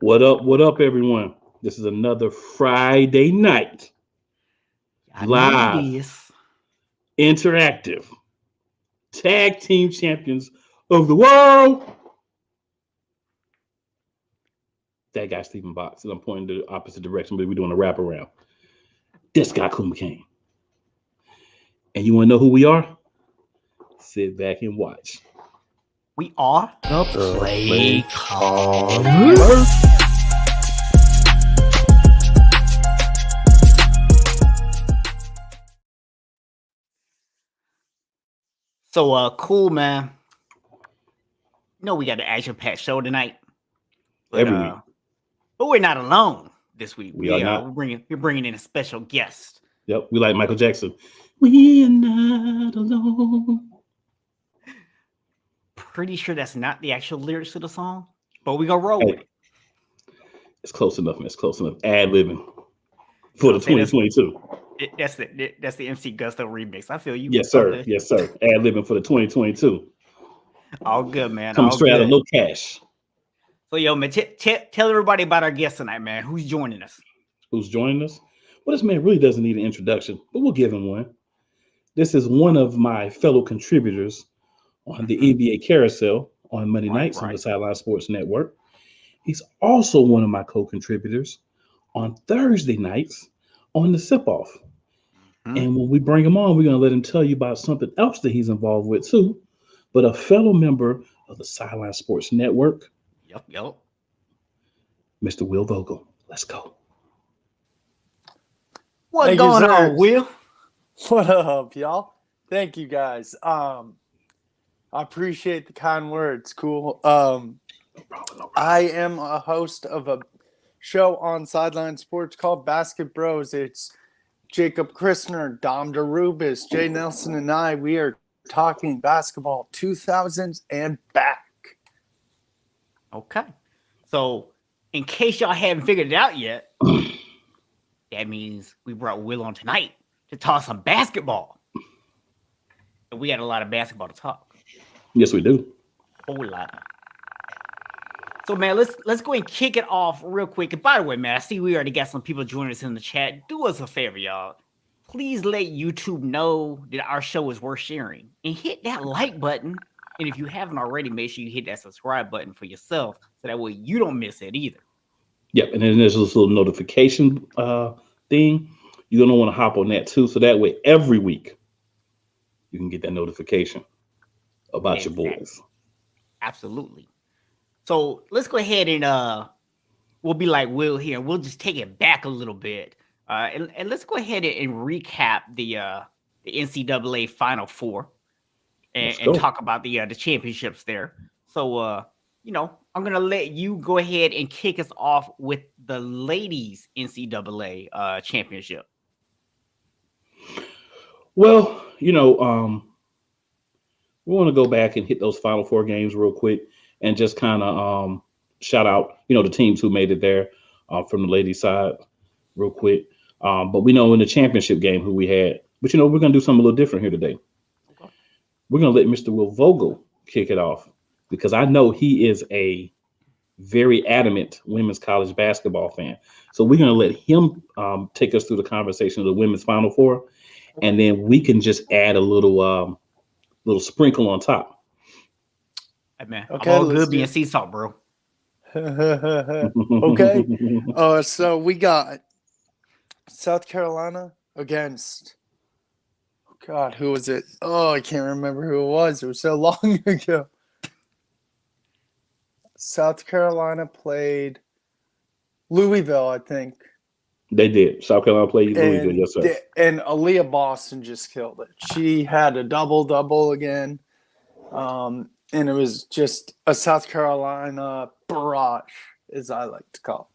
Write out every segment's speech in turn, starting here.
What up, everyone? This is another Friday night, I know it live, is. interactive, tag team champions of the world. That guy, Stephen Box, and I'm pointing the opposite direction, but we're doing a wraparound. This guy, McCain. And you want to know who we are? Sit back and watch. We are the Play Play Callers. So, cool, man. You know we got the action-packed show tonight, but Every week. but we're not alone this week. We are not. We're bringing in a special guest. Yep, we like Michael Jackson. We are not alone. Pretty sure that's not the actual lyrics to the song, but we gonna roll with it. It's close enough, man. It's close enough. Ad-libbing for the 2022. That's the MC Gusto remix. I feel you. Yes, sir. Yes, sir. Ad-libbing for the 2022. All good, man. Coming All straight out good. of low cash. So, yo, man, tell everybody about our guest tonight, man. Who's joining us? Who's joining us? Well, this man really doesn't need an introduction, but we'll give him one. This is one of my fellow contributors on the NBA Carousel on Monday nights on the Sideline Sports Network. He's also one of my co-contributors on Thursday nights on the Sip-Off. And when we bring him on, we're going to let him tell you about something else that he's involved with too, but a fellow member of the Sideline Sports Network. Yep. Mr. Will Vogel. Let's go. What's going on, Will? What up, y'all? Thank you, guys. I appreciate the kind words. Cool. No problem. I am a host of a show on Sideline Sports called Basket Bros. It's Jacob Christner, Dom DeRubis, Jay Nelson, and I. We are talking basketball 2000s and back. Okay. So, in case y'all haven't figured it out yet, that means we brought Will on tonight to talk some basketball. And we got a lot of basketball to talk. Yes, we do. A whole lot. So, man, let's go and kick it off real quick. And by the way, man, I see we already got some people joining us in the chat. Do us a favor, y'all. Please let YouTube know that our show is worth sharing. And hit that like button. And if you haven't already, make sure you hit that subscribe button for yourself. So that way you don't miss it either. Yep. And then there's this little notification thing. You're going to want to hop on that too. So that way every week you can get that notification about your boys. Absolutely. So let's go ahead and we'll be like Will here. We'll just take it back a little bit. And let's go ahead and recap the NCAA Final Four and talk about the championships there. So I'm gonna let you go ahead and kick us off with the ladies NCAA championship. Well, we want to go back and hit those Final Four games real quick and just kind of shout out, the teams who made it there from the ladies' side real quick. But we know in the championship game who we had. But, we're going to do something a little different here today. Okay. We're going to let Mr. Will Vogel kick it off because I know he is a very adamant women's college basketball fan. So we're going to let him take us through the conversation of the women's Final Four. And then we can just add a little sprinkle on top. Hey, man. Okay, I'm all good being sea salt, bro. Okay. So we got South Carolina against, God, who was it? Oh, I can't remember who it was. It was so long ago. South Carolina played Louisville, I think. They did. South Carolina played Louisville, yes, sir. And Aaliyah Boston just killed it. She had a double-double again. And it was just a South Carolina barrage, as I like to call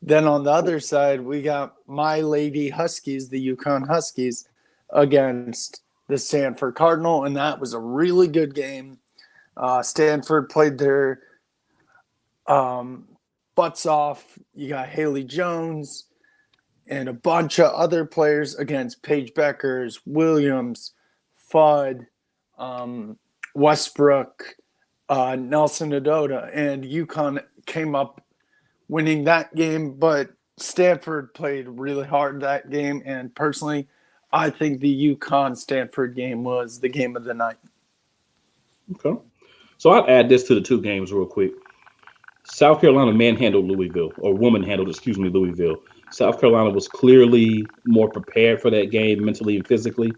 it. Then on the other side, we got my Lady Huskies, the Yukon Huskies, against the Stanford Cardinal, and that was a really good game. Stanford played their butts off. You got Haley Jones and a bunch of other players against Paige Beckers, Williams, Fudd, Westbrook, Nelson Adota, and UConn came up winning that game, but Stanford played really hard that game, and personally, I think the UConn-Stanford game was the game of the night. Okay. So I'll add this to the two games real quick. South Carolina manhandled Louisville, or woman handled, Louisville. South Carolina was clearly more prepared for that game mentally and physically.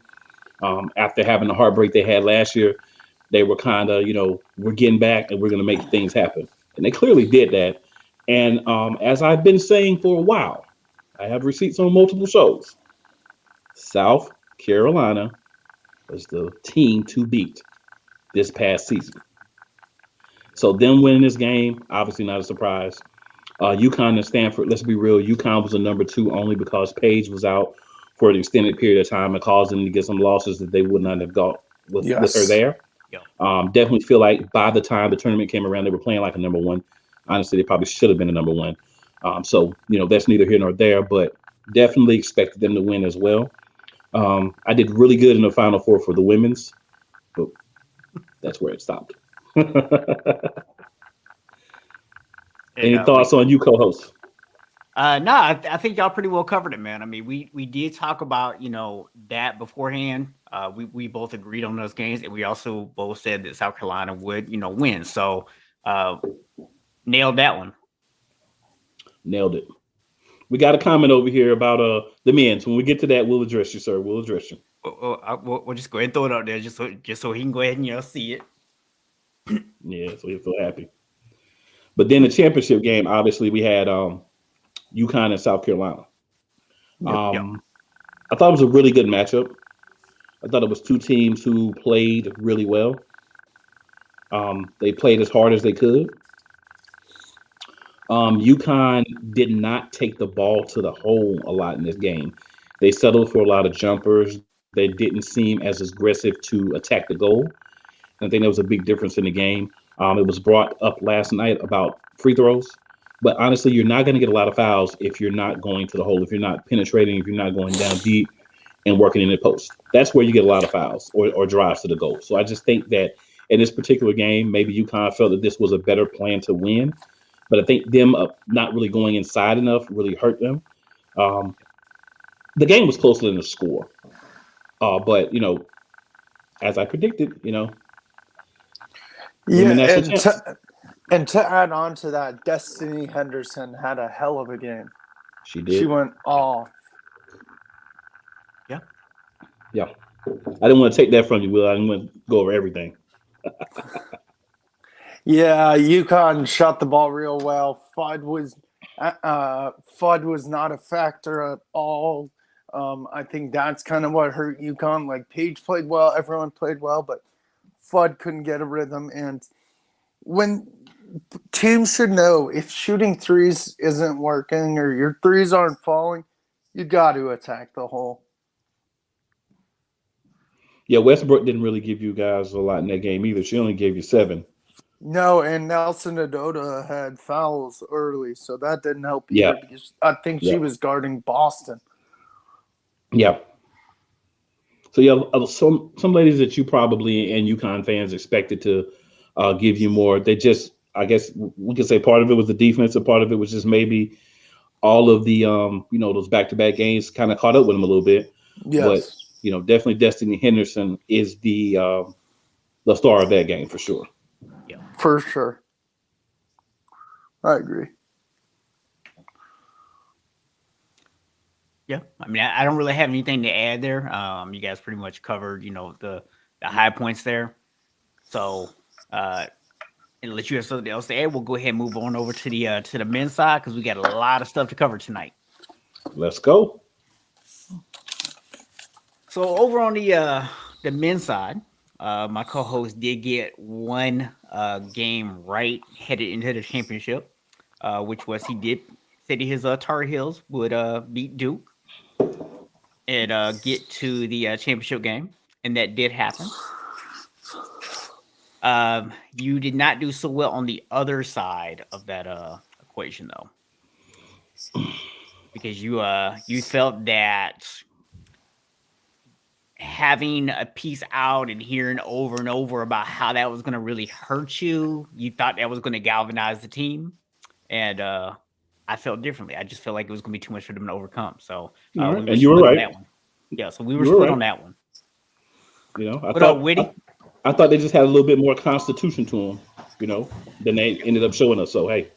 After having the heartbreak they had last year, they were kind of, we're getting back and we're going to make things happen. And they clearly did that. And as I've been saying for a while, I have receipts on multiple shows. South Carolina was the team to beat this past season. So them winning this game, obviously not a surprise. UConn and Stanford, let's be real, UConn was a number 2 only because Paige was out for an extended period of time and caused them to get some losses that they would not have got with her there. Yeah. Definitely feel like by the time the tournament came around, they were playing like a number 1. Honestly, they probably should have been a number 1. So, that's neither here nor there, but definitely expected them to win as well. I did really good in the Final Four for the women's, but that's where it stopped. Any thoughts on you, co-host? No, I think y'all pretty well covered it, man. I mean, we did talk about, that beforehand. We both agreed on those games, and we also both said that South Carolina would, win. So nailed that one. Nailed it. We got a comment over here about the men's. When we get to that, we'll address you, sir. We'll address you. We'll just go ahead and throw it out there just so he can go ahead and see it. Yeah, so he'll feel happy. But then the championship game, obviously, we had UConn and South Carolina. I thought it was a really good matchup. I thought it was two teams who played really well. They played as hard as they could. UConn did not take the ball to the hole a lot in this game. They settled for a lot of jumpers. They didn't seem as aggressive to attack the goal. I think there was a big difference in the game. It was brought up last night about free throws. But honestly, you're not going to get a lot of fouls if you're not going to the hole, if you're not penetrating, if you're not going down deep and working in the post. That's where you get a lot of fouls or drives to the goal. So I just think that in this particular game, maybe UConn felt that this was a better plan to win. But I think them not really going inside enough really hurt them. The game was closer than the score. But, as I predicted, yeah, and to add on to that, Destiny Henderson had a hell of a game. She did. She went off. Yeah. I didn't want to take that from you, Will. I didn't want to go over everything. Yeah, UConn shot the ball real well. Fudd was not a factor at all. I think that's kind of what hurt UConn. Like, Paige played well, everyone played well, but Fudd couldn't get a rhythm. And when teams should know, if shooting threes isn't working or your threes aren't falling, you got to attack the hole. Yeah, Westbrook didn't really give you guys a lot in that game either. She only gave you 7. No, and Nelson Adota had fouls early, so that didn't help either. Yeah. Because I think she was guarding Boston. Yeah. So yeah, some ladies that you probably and UConn fans expected to give you more. They just, I guess we could say part of it was the defense, and part of it was just maybe all of the those back-to-back games kind of caught up with them a little bit. Yes. But definitely Destiny Henderson is the star of that game for sure. Yeah, for sure. I agree. Yeah, I mean, I don't really have anything to add there. You guys pretty much covered, the high points there. So, unless you have something else to add, we'll go ahead and move on over to the men's side because we got a lot of stuff to cover tonight. Let's go. So over on the men's side, my co-host did get one game right headed into the championship, which was he did say that his Tar Heels would beat Duke and get to the championship game, and that did happen. You did not do so well on the other side of that equation, though, because you felt that having a piece out and hearing over and over about how that was going to really hurt you, you thought that was going to galvanize the team, and I felt differently. I just felt like it was going to be too much for them to overcome. So we All were right. And you were split on right. that one. Yeah, so we were You were split right. on that one. You know, What up, Whitty? I thought they just had a little bit more constitution to them, than they ended up showing us. So hey,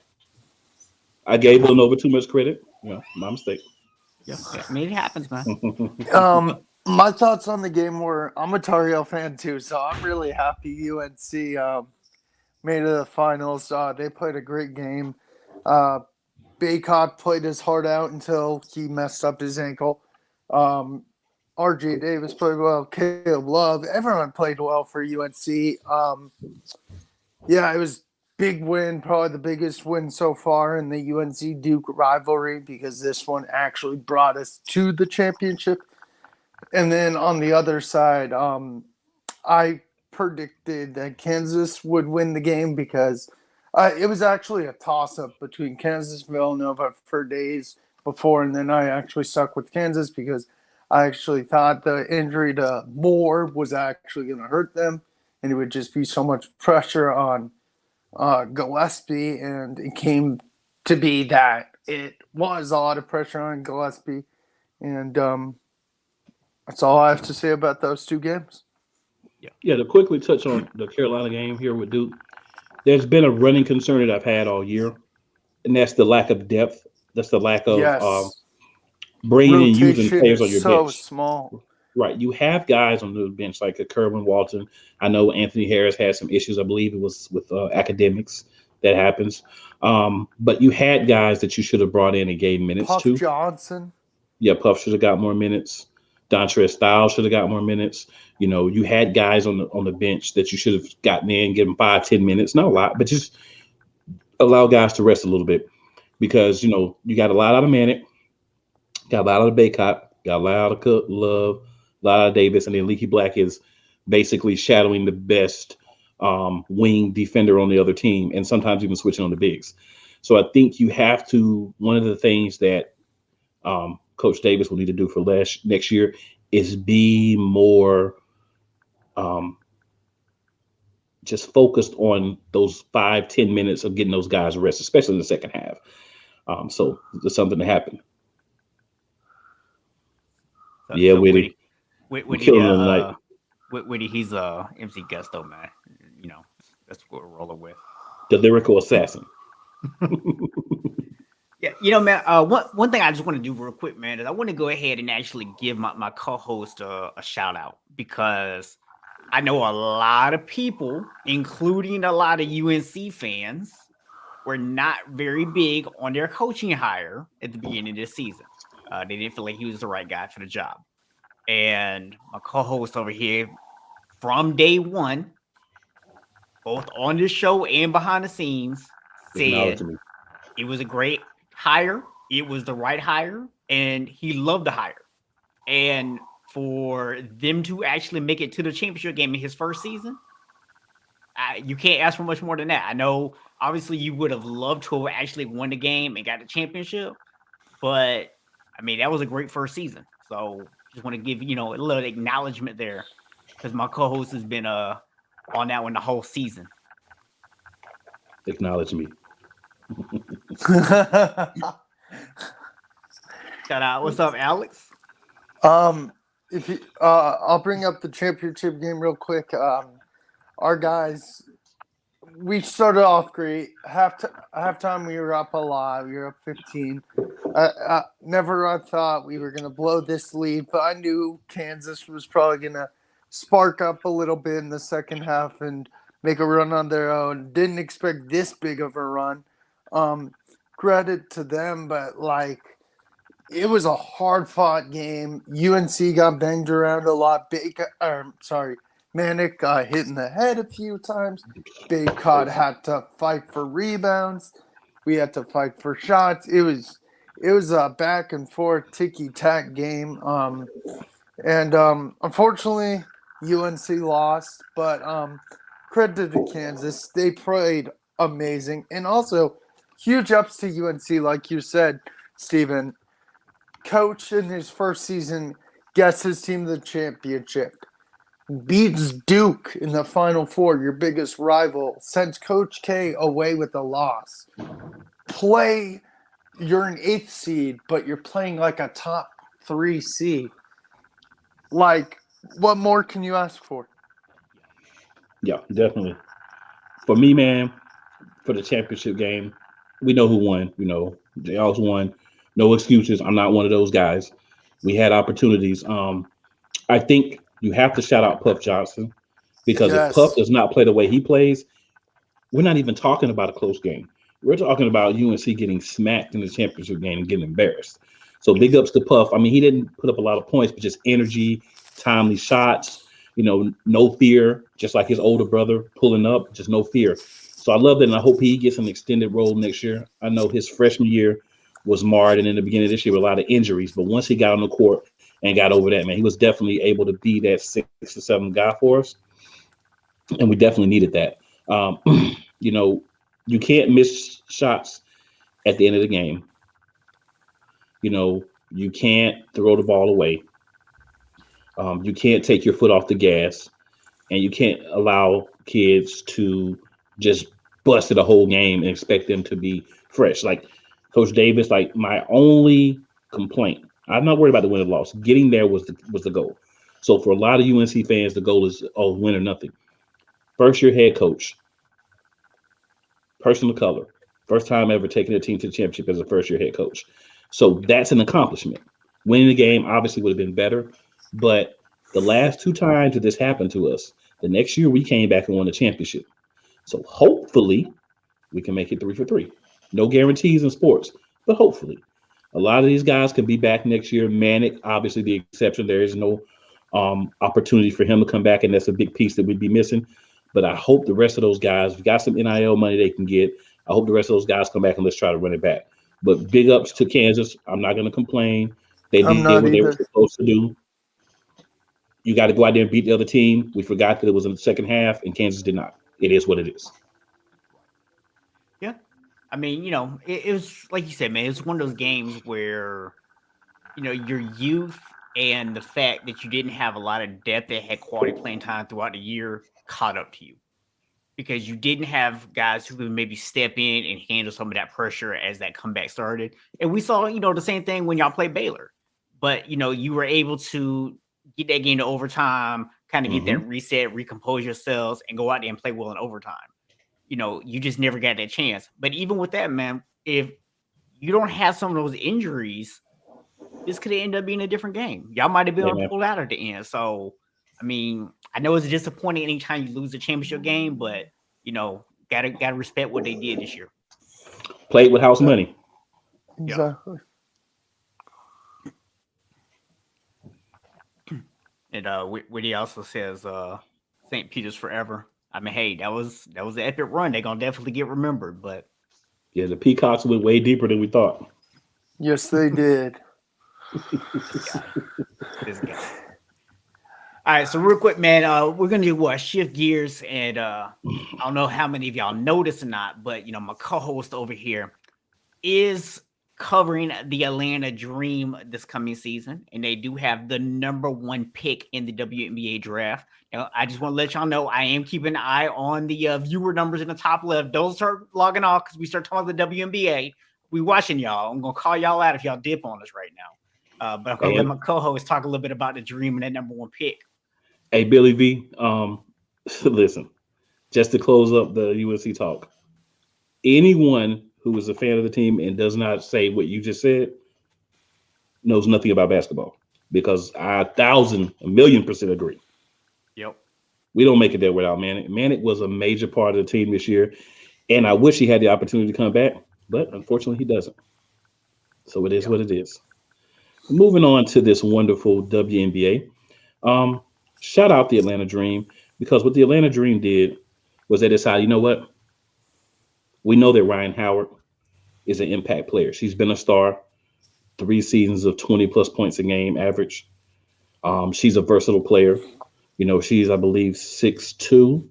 I gave Villanova too much credit. My mistake. Yeah, I mean, it happens, man. My thoughts on the game were I'm a Tar Heel fan too, so I'm really happy UNC made it to the finals. They played a great game. Baycott played his heart out until he messed up his ankle. R.J. Davis played well. Caleb Love. Everyone played well for UNC. It was big win, probably the biggest win so far in the UNC Duke rivalry because this one actually brought us to the championship. And then on the other side, I predicted that Kansas would win the game because it was actually a toss-up between Kansas and Villanova for days before, and then I actually stuck with Kansas because I actually thought the injury to Moore was actually going to hurt them, and it would just be so much pressure on Gillespie, and it came to be that it was a lot of pressure on Gillespie, and that's all I have to say about those two games. Yeah, to quickly touch on the Carolina game here with Duke, there's been a running concern that I've had all year, and that's the lack of depth. That's the lack of bringing and using players on your so bench. Small. Right. You have guys on the bench like a Kerwin Walton. I know Anthony Harris had some issues. I believe it was with academics that happens. But you had guys that you should have brought in and gave minutes Puff to. Johnson. Yeah, Puff should have got more minutes. Dontrez Styles should have got more minutes. You had guys on the bench that you should have gotten in, give them 5-10 minutes. Not a lot, but just allow guys to rest a little bit because, you got a lot out of Manic, got a lot out of Baycott, got a lot out of Cook, Love, a lot out of Davis, and then Leaky Black is basically shadowing the best wing defender on the other team and sometimes even switching on the bigs. So I think you have to, one of the things that Coach Davis will need to do for next year is be more just focused on those 5-10 minutes of getting those guys rest, especially in the second half. So there's something to happen. Yeah, Whitty. Whitty, Killing them tonight. Whitty, he's MC Gusto, man. That's what we're rolling with. The lyrical assassin. Yeah, man. One thing I just want to do real quick, man, is I want to go ahead and actually give my co-host a shout out because I know a lot of people, including a lot of UNC fans, were not very big on their coaching hire at the beginning of this season. They didn't feel like he was the right guy for the job. And my co-host over here, from day one, both on this show and behind the scenes, said it was a great hire. It was the right hire, and he loved the hire. And for them to actually make it to the championship game in his first season, you can't ask for much more than that. I know, obviously, you would have loved to have actually won the game and got the championship, but I mean, that was a great first season. So just want to give, a little acknowledgement there because my co-host has been on that one the whole season. Acknowledge me. Shout out. What's up, Alex? If you, I'll bring up the championship game real quick. Our guys, we started off great. Halftime, we were up a lot. We were up 15. Never thought we were going to blow this lead, but I knew Kansas was probably going to spark up a little bit in the second half and make a run on their own. Didn't expect this big of a run. Credit to them, but it was a hard-fought game. UNC got banged around a lot. Manic got hit in the head a few times. Baycott had to fight for rebounds. We had to fight for shots. It was a back and forth ticky-tack game. Unfortunately, UNC lost, but credit to Kansas. They played amazing. And also, huge ups to UNC, like you said, Steven. Coach in his first season gets his team to the championship. Beats Duke in the Final Four, your biggest rival. Sends Coach K away with a loss. Play you're an 8th seed, but you're playing like a top 3 seed. Like, what more can you ask for? Yeah, definitely. For me, man, for the championship game, we know who won. They also won. No excuses. I'm not one of those guys. We had opportunities. I think you have to shout out Puff Johnson because if Puff Yes. does not play the way he plays, we're not even talking about a close game. We're talking about UNC getting smacked in the championship game and getting embarrassed. So big ups to Puff. I mean, he didn't put up a lot of points, but just energy, timely shots, no fear, just like his older brother pulling up, just no fear. So I love that, and I hope he gets an extended role next year. I know his freshman year was marred, and in the beginning of this year with a lot of injuries, but once he got on the court and got over that, man, he was definitely able to be that 6 or 7 guy for us, and we definitely needed that. You know, you can't miss shots at the end of the game. You can't throw the ball away. You can't take your foot off the gas, and you can't allow kids to just bust it a whole game and expect them to be fresh. Like Coach Davis, like my only complaint, I'm not worried about the win or loss. Getting there was the goal. So for a lot of UNC fans, the goal is win or nothing. First year head coach, person of color, first time ever taking a team to the championship as a first year head coach. So that's an accomplishment. Winning the game obviously would have been better, but the last 2 times that this happened to us, the next year we came back and won the championship. So hopefully we can make it 3 for 3. No guarantees in sports, but hopefully. A lot of these guys can be back next year. Manic, obviously the exception. There is no opportunity for him to come back, and that's a big piece that we'd be missing. But I hope the rest of those guys, we got some NIL money they can get. I hope the rest of those guys come back and let's try to run it back. But big ups to Kansas. I'm not going to complain. They I'm did not what they were either. supposed to do. You got to go out there and beat the other team. We forgot that it was in the second half, and Kansas did not. It is what it is. Yeah. I mean, it was like you said, man, it's one of those games where, your youth and the fact that you didn't have a lot of depth that had quality playing time throughout the year caught up to you because you didn't have guys who could maybe step in and handle some of that pressure as that comeback started. And we saw, the same thing when y'all played Baylor. But, you were able to get that game to overtime, kind of get that reset, recompose yourselves, and go out there and play well in overtime. You just never got that chance. But even with that, man, if you don't have some of those injuries, this could have ended up being a different game. Y'all might have been pulled out at the end. So, I mean, I know it's disappointing anytime you lose a championship game, but gotta respect what they did this year. Played with house money. Exactly. And Whitty also says St. Peter's forever. I mean, hey, that was an epic run. They're gonna definitely get remembered, but yeah, the Peacocks went way deeper than we thought. Yes, they did. This guy. All right, so real quick, man, we're gonna do shift gears, and I don't know how many of y'all know this or not, but my co-host over here is covering the Atlanta Dream this coming season, and they do have the #1 pick in the WNBA draft. Now, I just want to let y'all know I am keeping an eye on the viewer numbers in the top left. Don't start logging off because we start talking about the WNBA. We watching y'all. I'm gonna call y'all out if y'all dip on us right now. But I'm gonna let my co-host talk a little bit about the Dream and that #1 pick. Hey, Billy V, listen, just to close up the UNC talk, anyone who is a fan of the team and does not say what you just said knows nothing about basketball, because I 1,000,000,000% agree. Yep. We don't make it there without Manic. Manic was a major part of the team this year, and I wish he had the opportunity to come back, but unfortunately he doesn't. So it is what it is. Moving on to this wonderful WNBA. Shout out the Atlanta Dream, because what the Atlanta Dream did was they decided, you know what? We know that Ryan Howard is an impact player. She's been a star, 3 seasons of 20+ points a game average. She's a versatile player. She's, I believe, 6'2",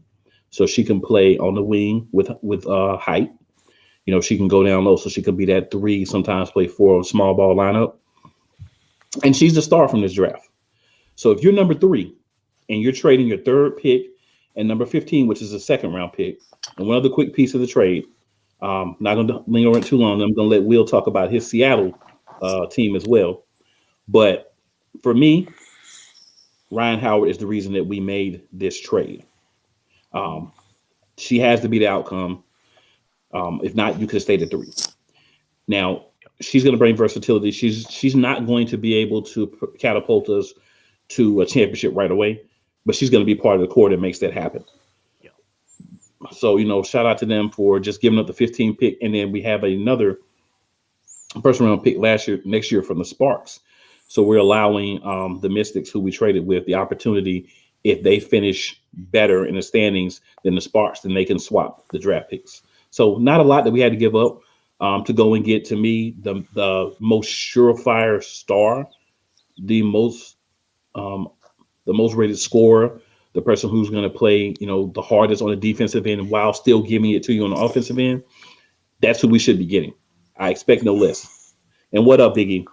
so she can play on the wing with height. She can go down low, so she could be that 3, sometimes play 4 on small ball lineup. And she's the star from this draft. So if you're number 3 and you're trading your 3rd pick and number 15, which is a 2nd round pick, and one other quick piece of the trade, Not going to linger on it too long. I'm going to let Will talk about his Seattle team as well. But for me, Ryan Howard is the reason that we made this trade. Um, she has to be the outcome. If not, you could have stayed at 3. Now, she's going to bring versatility. She's not going to be able to catapult us to a championship right away, but she's going to be part of the core that makes that happen. Yeah. So, shout out to them for just giving up the 15 pick. And then we have another first round pick next year from the Sparks. So we're allowing the Mystics, who we traded with, the opportunity, if they finish better in the standings than the Sparks, then they can swap the draft picks. So not a lot that we had to give up to go and get, to me, the most surefire star, the most rated scorer, the person who's going to play, the hardest on the defensive end while still giving it to you on the offensive end. That's who we should be getting. I expect no less. And what up, Biggie?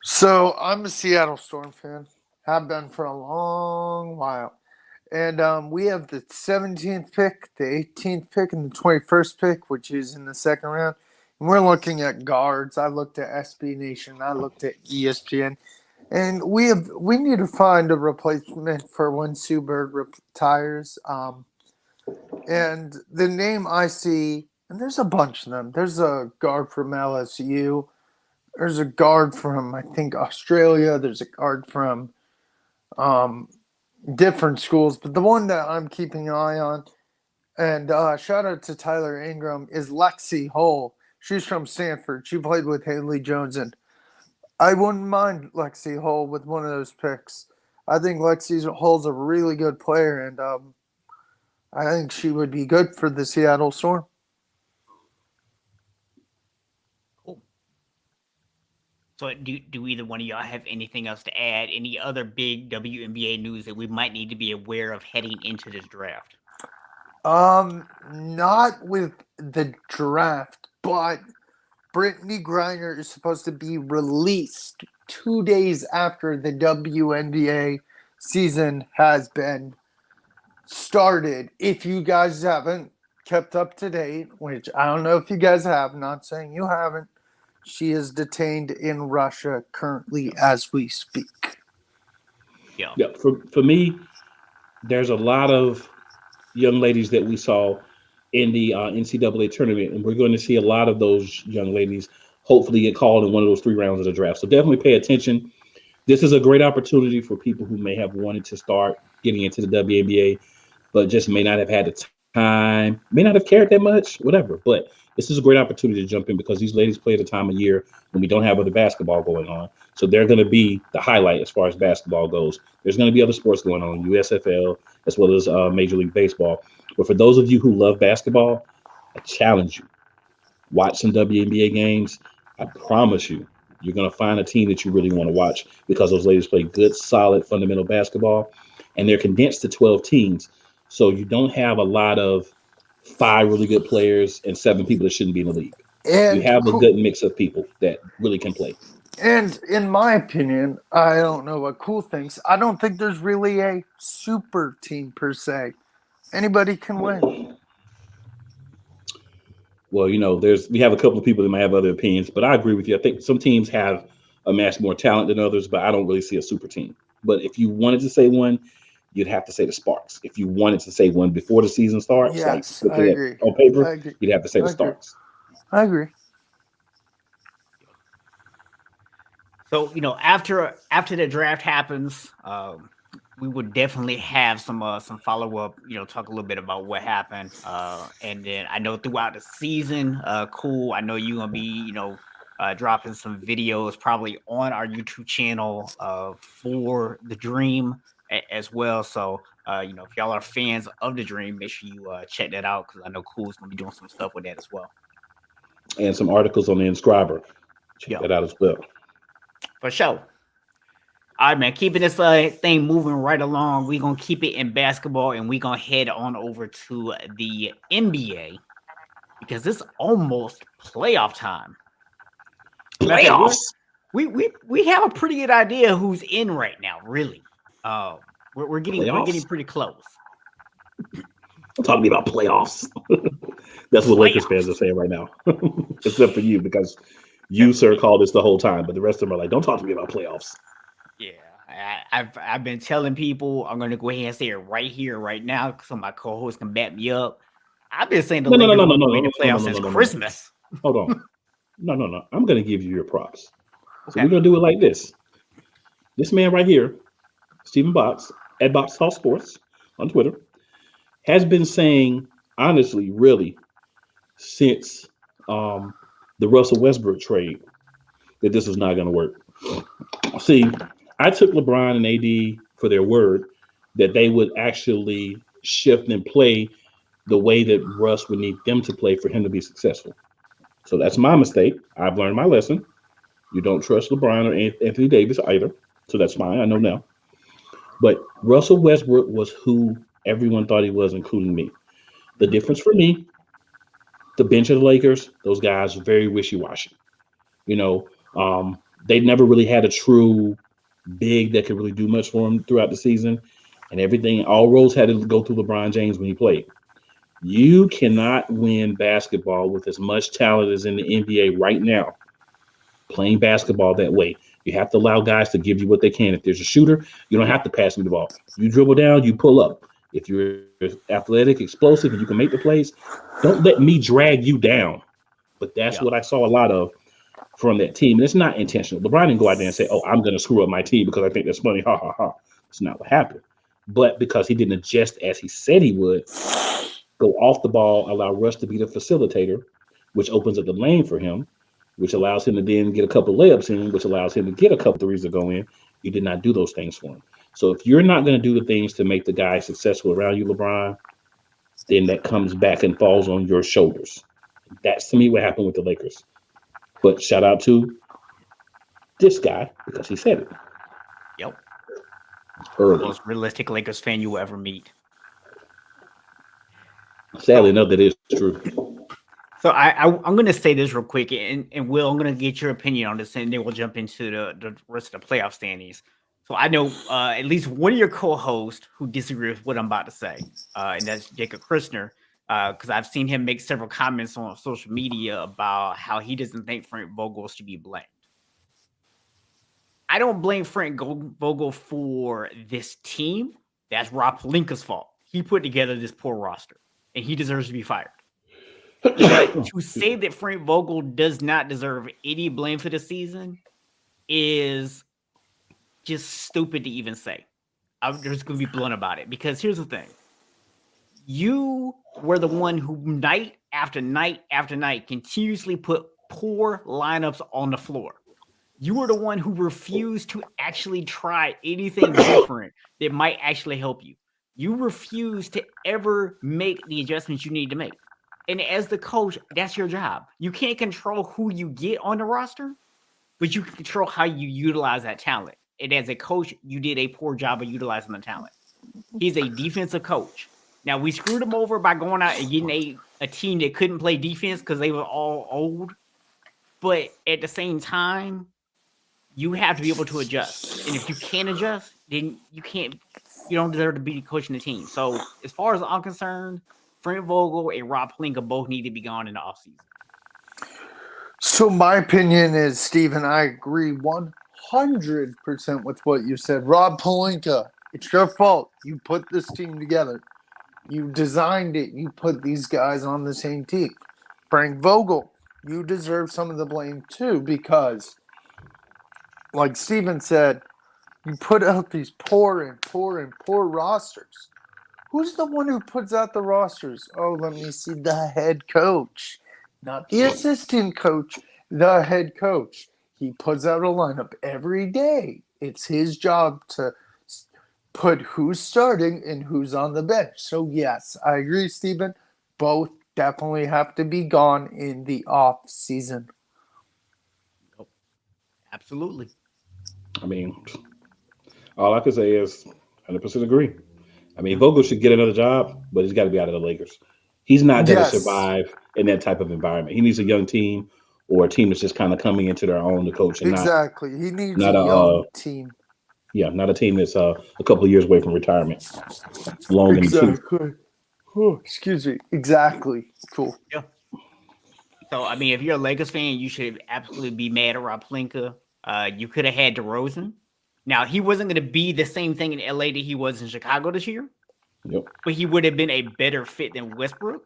So I'm a Seattle Storm fan. Have been for a long while. And we have the 17th pick, the 18th pick, and the 21st pick, which is in the second round. And we're looking at guards. I looked at SB Nation. I looked at ESPN. And we need to find a replacement for when Sue Bird retires. And the name I see, and there's a bunch of them. There's a guard from LSU. There's a guard from, I think, Australia. There's a guard from different schools. But the one that I'm keeping an eye on, and shout out to Tyler Ingram, is Lexi Hull. She's from Stanford. She played with Haley Jones, and I wouldn't mind Lexi Hull with one of those picks. I think Lexi Hull's a really good player, and I think she would be good for the Seattle Storm. Cool. So do either one of y'all have anything else to add? Any other big WNBA news that we might need to be aware of heading into this draft? Not with the draft, but Brittany Griner is supposed to be released 2 days after the WNBA season has been started. If you guys haven't kept up to date, which I don't know if you guys have, not saying you haven't, she is detained in Russia currently as we speak. Yeah. For me, there's a lot of young ladies that we saw in the NCAA tournament, and we're going to see a lot of those young ladies hopefully get called in one of those 3 rounds of the draft. So definitely pay attention. This is a great opportunity for people who may have wanted to start getting into the WNBA, but just may not have had the time, may not have cared that much, whatever. But this is a great opportunity to jump in because these ladies play at a time of year when we don't have other basketball going on. So they're going to be the highlight as far as basketball goes. There's going to be other sports going on, USFL, as well as Major League Baseball. But for those of you who love basketball, I challenge you. Watch some WNBA games. I promise you, you're going to find a team that you really want to watch because those ladies play good, solid, fundamental basketball. And they're condensed to 12 teams. So you don't have a lot of 5 really good players and 7 people that shouldn't be in the league. And you have a good mix of people that really can play. And in my opinion, I don't know what Cool thinks. I don't think there's really a super team per se. Anybody can win. Well, we have a couple of people that might have other opinions, but I agree with you. I think some teams have amassed more talent than others, but I don't really see a super team. But if you wanted to say one, you'd have to say the Sparks. If you wanted to say one before the season starts, yes, like I agree. On paper, you'd have to say the Sparks. I agree. So, after the draft happens, we would definitely have some follow-up, talk a little bit about what happened. And then I know throughout the season, Cool, I know you're going to be, dropping some videos probably on our YouTube channel for the Dream as well. So, if y'all are fans of the Dream, make sure you check that out because I know Cool's going to be doing some stuff with that as well. And some articles on the Inscriber. Check that out as well. For sure. All right, man. Keeping this thing moving right along. We're going to keep it in basketball and we're going to head on over to the NBA because it's almost playoff time. Playoffs? We have a pretty good idea who's in right now, really. We're getting pretty close. Don't talk to me about playoffs. That's what Lakers fans are saying right now, except for you, because you, sir, called this the whole time. But the rest of them are like, don't talk to me about playoffs. Yeah, I've been telling people, I'm going to go ahead and say it right here, right now, so my co-host can back me up. I've been saying the Lakers will win the playoffs since Christmas. Hold on. No. I'm going to give you your props. So we're going to do it like this. This man right here, Stephen Box, at Box Talk Sports on Twitter, has been saying, honestly, really, since the Russell Westbrook trade, that this was not going to work. See, I took LeBron and AD for their word that they would actually shift and play the way that Russ would need them to play for him to be successful. So that's my mistake. I've learned my lesson. You don't trust LeBron or Anthony Davis either. So that's fine. I know now. But Russell Westbrook was who everyone thought he was, including me. The difference for me, the bench of the Lakers, those guys are very wishy-washy. They never really had a true big that could really do much for him throughout the season. And everything, all roads had to go through LeBron James when he played. You cannot win basketball with as much talent as in the NBA right now, playing basketball that way. You have to allow guys to give you what they can. If there's a shooter, you don't have to pass me the ball. You dribble down, you pull up. If you're athletic, explosive, and you can make the plays, don't let me drag you down. But that's what I saw a lot of from that team. And it's not intentional. LeBron didn't go out there and say, oh, I'm going to screw up my team because I think that's funny. Ha, ha, ha. That's not what happened. But because he didn't adjust as he said he would, go off the ball, allow Russ to be the facilitator, which opens up the lane for him, which allows him to then get a couple of layups in, which allows him to get a couple of threes to go in. You did not do those things for him. So if you're not going to do the things to make the guy successful around you, LeBron, then that comes back and falls on your shoulders. That's, to me, what happened with the Lakers. But shout out to this guy because he said it. Yep. Early. Most realistic Lakers fan you will ever meet. Sadly enough, that is true. So I'm going to say this real quick, and Will, I'm going to get your opinion on this, and then we'll jump into the rest of the playoff standings. So I know at least one of your co-hosts who disagrees with what I'm about to say, and that's Jacob Christner, because I've seen him make several comments on social media about how he doesn't think Frank Vogel should be blamed. I don't blame Frank Vogel for this team. That's Rob Pelinka's fault. He put together this poor roster, and he deserves to be fired. But to say that Frank Vogel does not deserve any blame for the season is just stupid to even say. I'm just going to be blunt about it because here's the thing. You were the one who night after night after night continuously put poor lineups on the floor. You were the one who refused to actually try anything different that might actually help you. You refused to ever make the adjustments you need to make. And as the coach, that's your job. You can't control who you get on the roster, but you can control how you utilize that talent. And as a coach, you did a poor job of utilizing the talent. He's a defensive coach. Now, we screwed him over by going out and getting a team that couldn't play defense because they were all old. But at the same time, you have to be able to adjust. And if you can't adjust, then you don't deserve to be coaching the team. So as far as I'm concerned, Frank Vogel and Rob Pelinka both need to be gone in the offseason. So my opinion is, Stephen, I agree 100% with what you said. Rob Pelinka, it's your fault. You put this team together. You designed it. You put these guys on the same team. Frank Vogel, you deserve some of the blame too because, like Stephen said, you put out these poor rosters. Who's the one who puts out the rosters? Oh, let me see. The head coach. Not the assistant coach. The head coach. He puts out a lineup every day. It's his job to put who's starting and who's on the bench. So, yes, I agree, Stephen. Both definitely have to be gone in the off season. Absolutely. I mean, all I can say is 100% agree. I mean, Vogel should get another job, but he's got to be out of the Lakers. He's not going to survive in that type of environment. He needs a young team or a team that's just kind of coming into their own to coach. And exactly. He needs a young team. Yeah, not a team that's a couple of years away from retirement. Long in the tooth. Oh, excuse me. Exactly. Cool. Yeah. So I mean, if you're a Lakers fan, you should absolutely be mad at Rob Pelinka. You could have had DeRozan. Now he wasn't going to be the same thing in LA that he was in Chicago this year, Yep. but he would have been a better fit than Westbrook,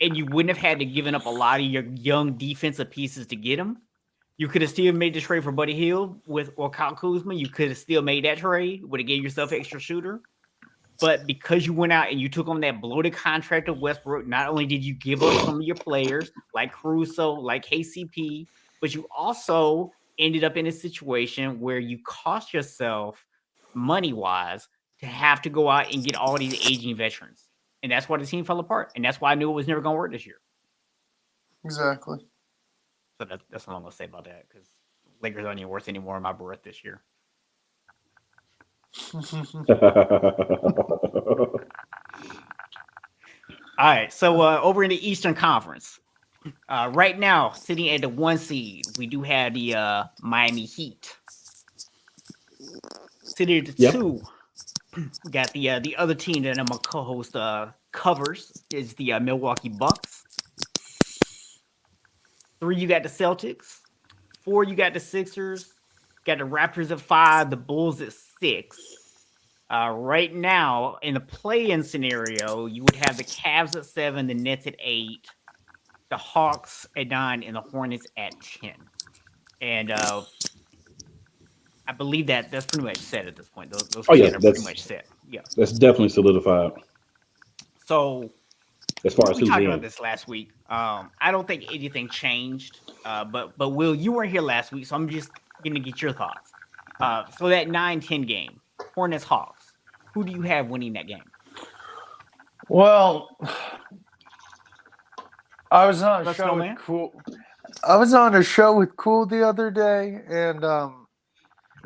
and you wouldn't have had to given up a lot of your young defensive pieces to get him. You could have still made the trade for Buddy Hield or Kyle Kuzma. You could have still made that trade. Would have gave yourself an extra shooter. But because you went out and you took on that bloated contract of Westbrook, not only did you give up some of your players like Caruso, like KCP, but you also ended up in a situation where you cost yourself money-wise to have to go out and get all these aging veterans. And that's why the team fell apart. And that's why I knew it was never going to work this year. Exactly. So that's what I'm going to say about that, because Lakers aren't even worth any more in my breath this year. All right, so over in the Eastern Conference, right now, sitting at the 1 seed, we do have the Miami Heat. Sitting at the 2, we got the other team that I'm a co-host covers is the Milwaukee Bucks. 3, you got the Celtics. 4, you got the Sixers. Got the Raptors at 5, the Bulls at 6. Right now, in the play-in scenario, you would have the Cavs at 7, the Nets at 8, the Hawks at 9, and the Hornets at 10. And I believe that's pretty much set at this point. Those are pretty much set. Yeah, that's definitely solidified. So, as far as we talked about this last week. I don't think anything changed. But Will, you weren't here last week, so I'm just going to get your thoughts. So that 9-10 game, Hornets Hawks, who do you have winning that game? Well, I was on a show with Cool. I was on a show with Cool the other day, and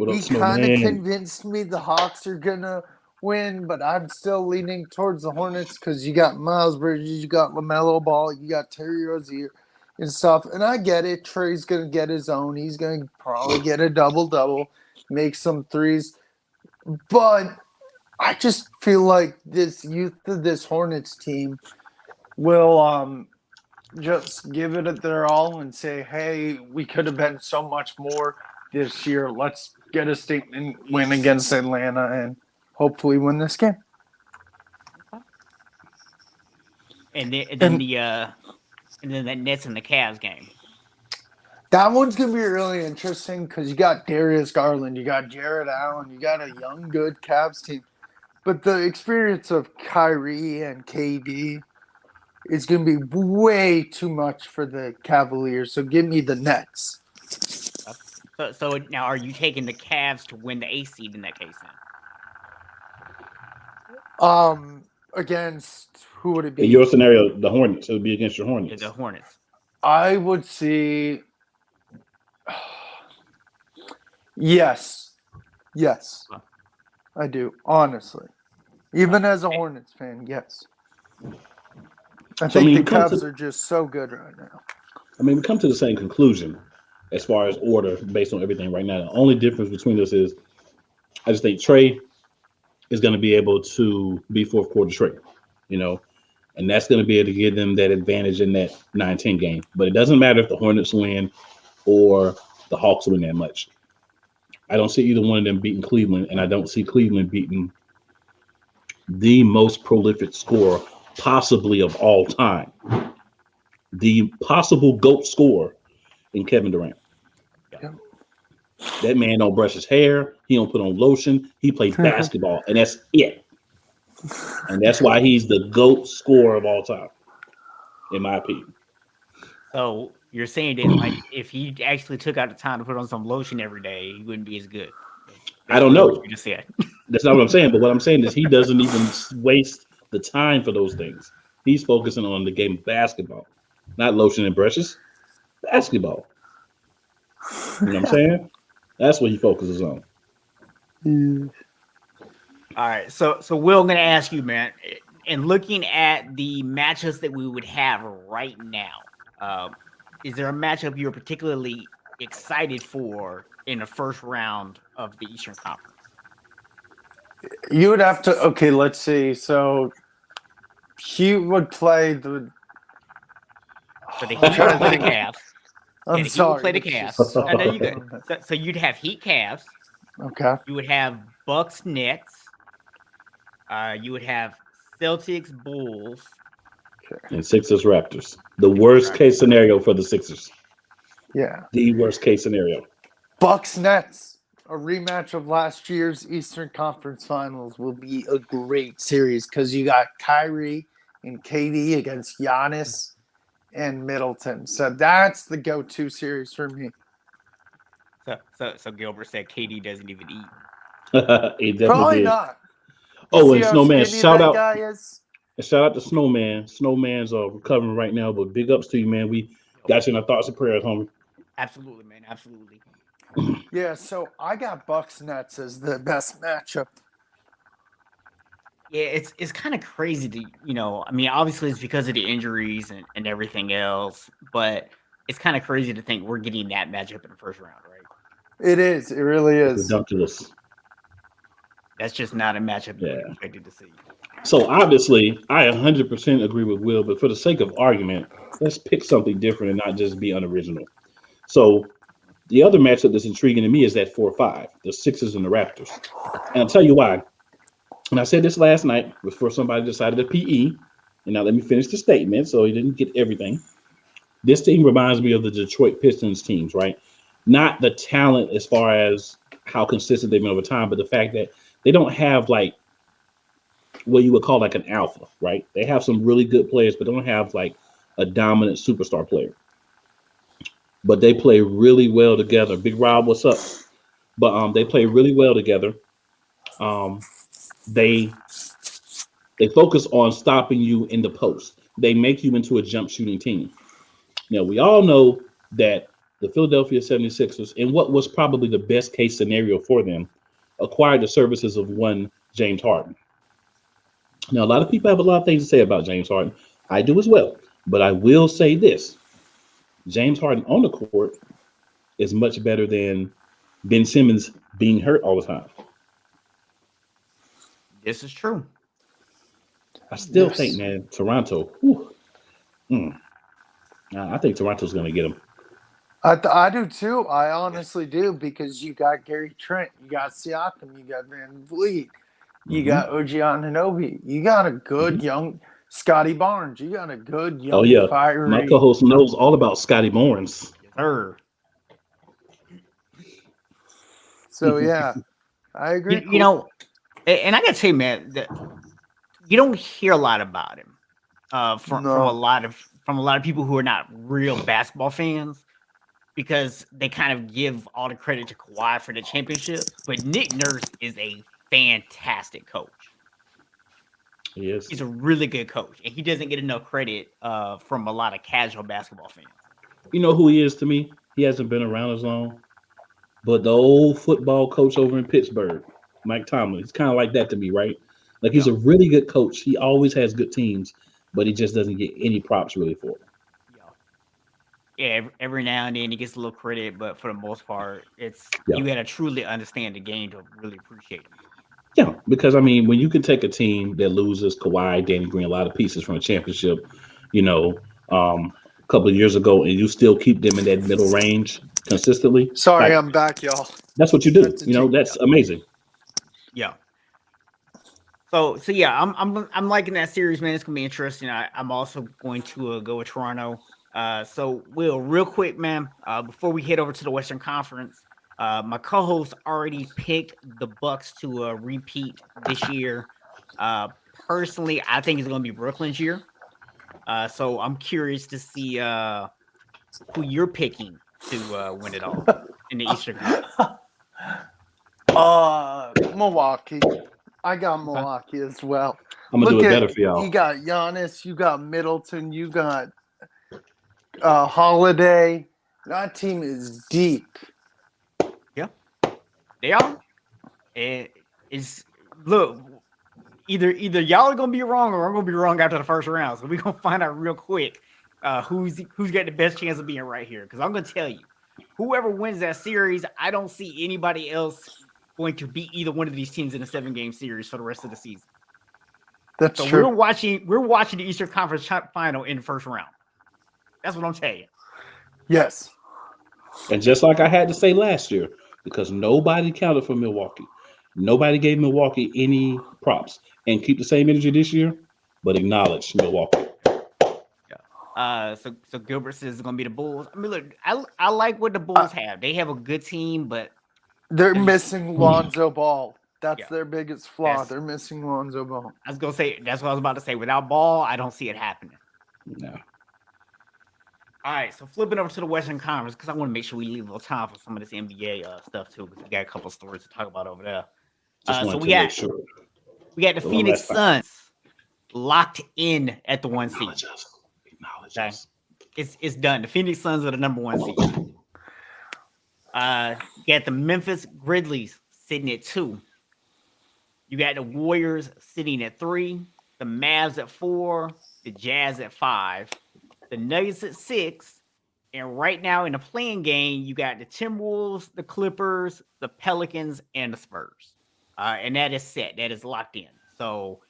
he kind of convinced me the Hawks are gonna win, but I'm still leaning towards the Hornets because you got Miles Bridges, you got LaMelo Ball, you got Terry Rozier and stuff. And I get it. Trey's gonna get his own. He's gonna probably get a double-double, make some threes, but I just feel like this youth of this Hornets team will just give it their all and say, hey, we could have been so much more this year. Let's get a statement win against Atlanta and hopefully win this game. And then that Nets and the Cavs game. That one's going to be really interesting because you got Darius Garland, you got Jared Allen, you got a young, good Cavs team. But the experience of Kyrie and KD is going to be way too much for the Cavaliers. So give me the Nets. So now, are you taking the Cavs to win the 8th seed in that case then? Against who would it be? In your scenario, the Hornets. It would be against your Hornets. The Hornets. I would see. Yes. I do, honestly. Even as a Hornets fan, yes. I think the Cavs are just so good right now. I mean, we come to the same conclusion as far as order based on everything right now. The only difference between us is I just think Trey is going to be able to be fourth quarter Trey, and that's going to be able to give them that advantage in that 9-10 game. But it doesn't matter if the Hornets win or the Hawks win that much. I don't see either one of them beating Cleveland, and I don't see Cleveland beating the most prolific scorer possibly of all time, the possible GOAT scorer in Kevin Durant. Yeah. That man don't brush his hair. He don't put on lotion. He plays basketball, and that's it. And that's why he's the GOAT scorer of all time, in my opinion. So you're saying that like if he actually took out the time to put on some lotion every day, he wouldn't be as good. I don't know. You just said. That's not what I'm saying. But what I'm saying is he doesn't even waste the time for those things. He's focusing on the game of basketball, not lotion and brushes. Basketball. You know what I'm saying? That's what he focuses on. All right. So Will, I'm going to ask you, man, and looking at the matchups that we would have right now, is there a matchup you're particularly excited for in the first round of the Eastern Conference? You would have to, okay, let's see. So Heat would play the. So the I'm Heat trying would to play the think. Cavs. I'm Yeah, the Heat sorry. would play the it's Cavs. just so No, you hard. good. So you'd have Heat Cavs. Okay. You would have Bucks Nets. You would have Celtics Bulls. And Sixers Raptors. The worst case scenario for the Sixers. Yeah. The worst case scenario. Bucks Nets, a rematch of last year's Eastern Conference Finals, will be a great series because you got Kyrie and KD against Giannis and Middleton. So that's the go-to series for me. So Gilbert said KD doesn't even eat. He definitely Probably did. not. Oh, See and how Snowman, skinny shout that out. guy is? And shout out to Snowman. Snowman's recovering right now, but big ups to you, man. We got you in our thoughts and prayers, homie. Absolutely, man. Absolutely. Yeah, so I got Bucks Nets as the best matchup. Yeah, it's kind of crazy to, I mean, obviously it's because of the injuries and everything else, but it's kind of crazy to think we're getting that matchup in the first round, right? It is. It really is. Ridiculous. That's just not a matchup you Yeah. expected to see. So obviously, I 100% agree with Will, but for the sake of argument, let's pick something different and not just be unoriginal. So the other matchup that's intriguing to me is that 4-5, the Sixers and the Raptors. And I'll tell you why. And I said this last night before somebody decided to PE. And now let me finish the statement so you didn't get everything. This team reminds me of the Detroit Pistons teams, right? Not the talent as far as how consistent they've been over time, but the fact that they don't have like what you would call like an alpha, right? They have some really good players, but don't have like a dominant superstar player. But they play really well together. Big Rob, what's up? But they play really well together. Um, they focus on stopping you in the post. They make you into a jump shooting team. Now we all know that the Philadelphia 76ers, in what was probably the best case scenario for them, acquired the services of one James Harden. Now, a lot of people have a lot of things to say about James Harden. I do as well. But I will say this. James Harden on the court is much better than Ben Simmons being hurt all the time. This is true. I still think, man, Toronto. I think Toronto's going to get him. I do too. I honestly do because you got Gary Trent, you got Siakam, you got Van Vliet, you got OG Anunoby, you got a good young Scotty Barnes, you got a good young fiery. My co-host knows all about Scotty Barnes. Sir. So yeah, I agree. And I gotta say, man, that you don't hear a lot about him from a lot of people who are not real basketball fans, because they kind of give all the credit to Kawhi for the championship. But Nick Nurse is a fantastic coach. He is. He's a really good coach, and he doesn't get enough credit from a lot of casual basketball fans. You know who he is to me? He hasn't been around as long, but the old football coach over in Pittsburgh, Mike Tomlin, he's kind of like that to me, right? Like he's a really good coach. He always has good teams, but he just doesn't get any props really for it. Yeah, every now and then he gets a little credit, but for the most part, it's you got to truly understand the game to really appreciate him. Yeah, because I mean, when you can take a team that loses Kawhi, Danny Green, a lot of pieces from a championship, a couple of years ago, and you still keep them in that middle range consistently. Sorry, I'm back, y'all. That's what you do. That's amazing. Yeah. So yeah, I'm liking that series, man. It's gonna be interesting. I'm also going to go with Toronto. So Will, real quick, man, before we head over to the Western Conference, my co-host already picked the Bucks to repeat this year. Personally, I think it's going to be Brooklyn's year. So I'm curious to see who you're picking to win it all in the Eastern Conference. Milwaukee. I got Milwaukee as well. I'm going to do it better for y'all. You got Giannis, you got Middleton, you got Holiday. That team is deep. Yeah, they are. Look, either y'all are gonna be wrong or I'm gonna be wrong after the first round. So we're gonna find out real quick who's got the best chance of being right here. Because I'm gonna tell you, whoever wins that series, I don't see anybody else going to beat either one of these teams in a 7-game series for the rest of the season. That's So true. we're watching the Eastern Conference Final in the first round. That's what I'm telling you. Yes. And just like I had to say last year, because nobody counted for Milwaukee, nobody gave Milwaukee any props, and keep the same energy this year, but acknowledge Milwaukee. So Gilbert says it's gonna be the Bulls. I mean, look, I like what the Bulls have. They have a good team, but They're There's- missing Lonzo Ball. That's Yeah. their biggest flaw. That's- They're missing Lonzo Ball. I was gonna say that's what I was about to say. Without Ball, I don't see it happening. No. All right, so flipping over to the Western Conference because I want to make sure we leave a little time for some of this NBA stuff too, because we got a couple stories to talk about over there. Just So wanted we to got make sure. we got the The one Phoenix last time. Suns locked in at the 1 seed. Acknowledge us. Acknowledge Okay. us. It's done. The Phoenix Suns are the number 1 seed. You got the Memphis Grizzlies sitting at 2. You got the Warriors sitting at 3, the Mavs at 4, the Jazz at 5, the Nuggets at 6, and right now in the playing game, you got the Timberwolves, the Clippers, the Pelicans, and the Spurs. And that is set. That is locked in. So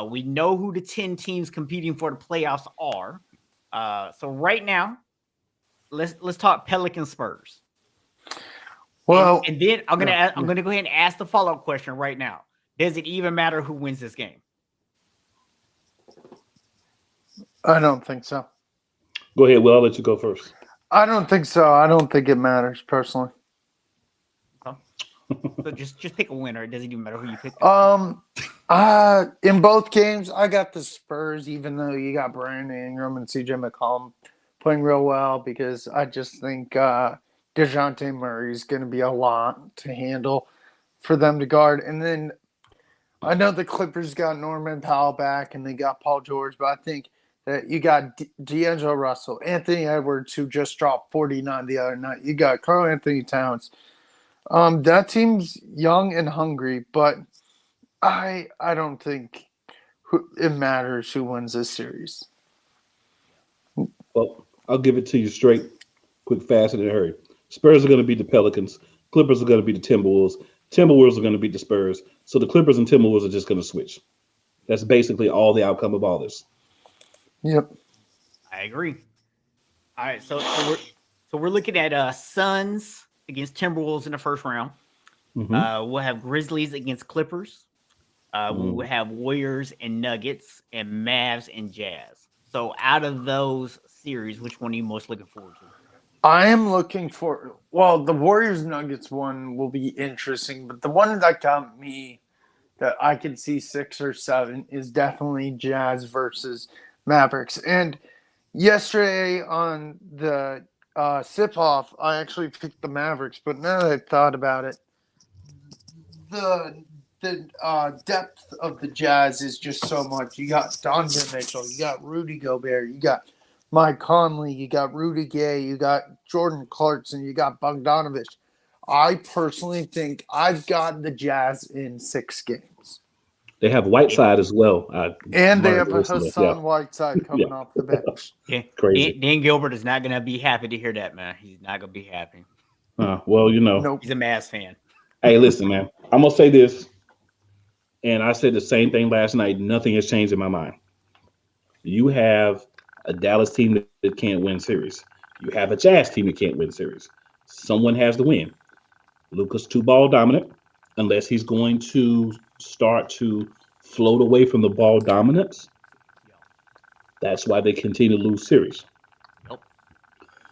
we know who the 10 teams competing for the playoffs are. So right now, let's talk Pelicans Spurs. Well, and then I'm gonna yeah, I'm gonna go ahead and ask the follow-up question right now. Does it even matter who wins this game? I don't think so. Go ahead, Will. I'll let you go first. I don't think so. I don't think it matters personally. So just pick a winner. It doesn't even matter who you pick. In both games, I got the Spurs, even though you got Brandon Ingram and CJ McCollum playing real well, because I just think DeJounte Murray is going to be a lot to handle for them to guard. And then I know the Clippers got Norman Powell back and they got Paul George, but I think that you got D'Angelo Russell, Anthony Edwards, who just dropped 49 the other night. You got Karl Anthony Towns. That team's young and hungry, but I don't think it matters who wins this series. Well, I'll give it to you straight, quick, fast, and in a hurry. Spurs are going to beat the Pelicans. Clippers are going to beat the Timberwolves. Timberwolves are going to beat the Spurs. So the Clippers and Timberwolves are just going to switch. That's basically all the outcome of all this. Yep. I agree. All right, so we're looking at Suns against Timberwolves in the first round. Mhm. We'll have Grizzlies against Clippers. We will have Warriors and Nuggets and Mavs and Jazz. So out of those series, which one are you most looking forward to? I am looking for – well, the Warriors-Nuggets one will be interesting, but the one that got me that I could see 6 or 7 is definitely Jazz versus Mavericks. And yesterday on the sip-off, I actually picked the Mavericks, but now that I've thought about it, the depth of the Jazz is just so much. You got Donovan Mitchell, you got Rudy Gobert, you got Mike Conley, you got Rudy Gay, you got Jordan Clarkson, you got Bogdanovich. I personally think I've got the Jazz in 6 games. They have Whiteside as well. And they have a Hassan Whiteside coming off the bench. Yeah, Crazy. Dan Gilbert is not going to be happy to hear that, man. He's not going to be happy. Well, you know. Nope. He's a Mavs fan. Hey, listen, man. I'm going to say this, and I said the same thing last night. Nothing has changed in my mind. You have a Dallas team that can't win series. You have a Jazz team that can't win series. Someone has to win. Luka's too ball dominant, unless he's going to start to float away from the ball dominance. That's why they continue to lose series. Nope.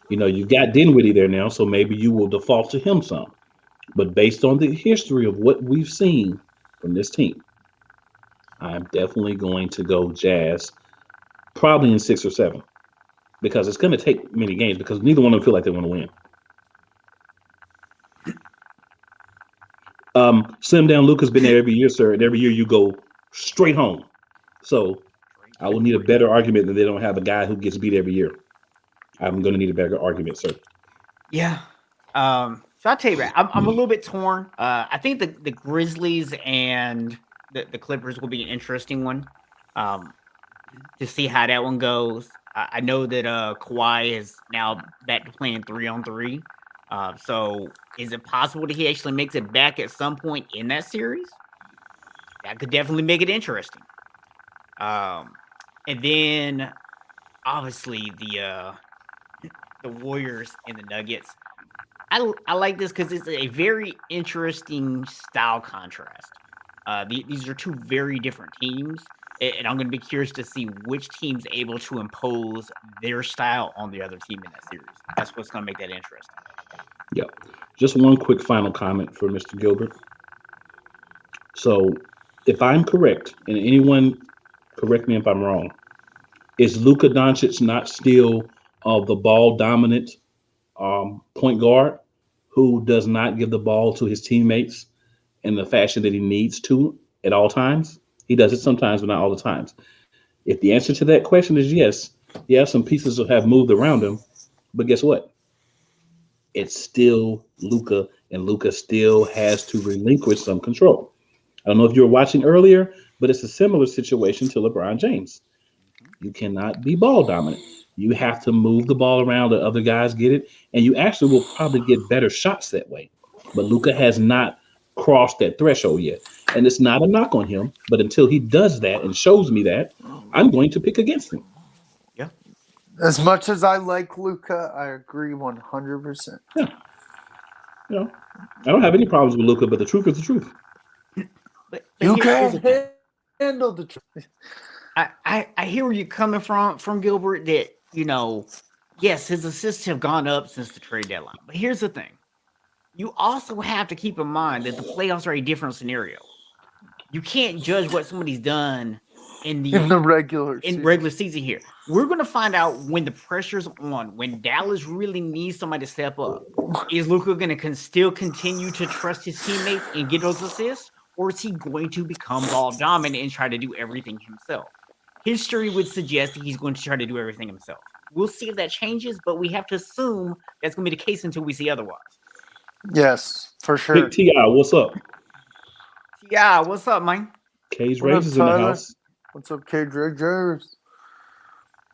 You know, you've got Dinwiddie there now, so maybe you will default to him some. But based on the history of what we've seen from this team, I'm definitely going to go Jazz, probably in 6 or 7, because it's going to take many games because neither one of them feel like they want to win. Slim Down Luka's been there every year, sir, and every year you go straight home. So I will need a better argument that they don't have a guy who gets beat every year. I'm going to need a better argument, sir. Yeah. So I'll tell you, I'm a little bit torn. I think the Grizzlies and the Clippers will be an interesting one to see how that one goes. I know that Kawhi is now back to playing 3-on-3. So is it possible that he actually makes it back at some point in that series? That could definitely make it interesting. And then obviously the Warriors and the Nuggets. I like this because it's a very interesting style contrast. These are two very different teams, and I'm going to be curious to see which team's able to impose their style on the other team in that series. That's what's going to make that interesting. Yeah. Just one quick final comment for Mr. Gilbert. So, if I'm correct, and anyone correct me if I'm wrong, is Luka Doncic not still the ball dominant point guard who does not give the ball to his teammates in the fashion that he needs to at all times? He does it sometimes, but not all the times. If the answer to that question is yes, yeah, some pieces will have moved around him, but guess what? It's still Luka, and Luka still has to relinquish some control. I don't know if you were watching earlier, but it's a similar situation to LeBron James. You cannot be ball dominant. You have to move the ball around, let other guys get it, and you actually will probably get better shots that way. But Luka has not crossed that threshold yet. And it's not a knock on him, but until he does that and shows me that, I'm going to pick against him. Yeah. As much as I like Luka, I agree 100%. Yeah. You know, I don't have any problems with Luka, but the truth is the truth. But You here's the thing. can't handle the truth. I hear where you're coming from Gilbert, that, yes, his assists have gone up since the trade deadline. But here's the thing. You also have to keep in mind that the playoffs are a different scenario. You can't judge what somebody's done in the regular season here. We're going to find out when the pressure's on, when Dallas really needs somebody to step up. Is Luka going to still continue to trust his teammates and get those assists? Or is he going to become ball dominant and try to do everything himself? History would suggest that he's going to try to do everything himself. We'll see if that changes, but we have to assume that's going to be the case until we see otherwise. Yes, for sure. Big T.I., what's up? Yeah, what's up, man? Cage Rage is in the house. What's up, Cage Rangers?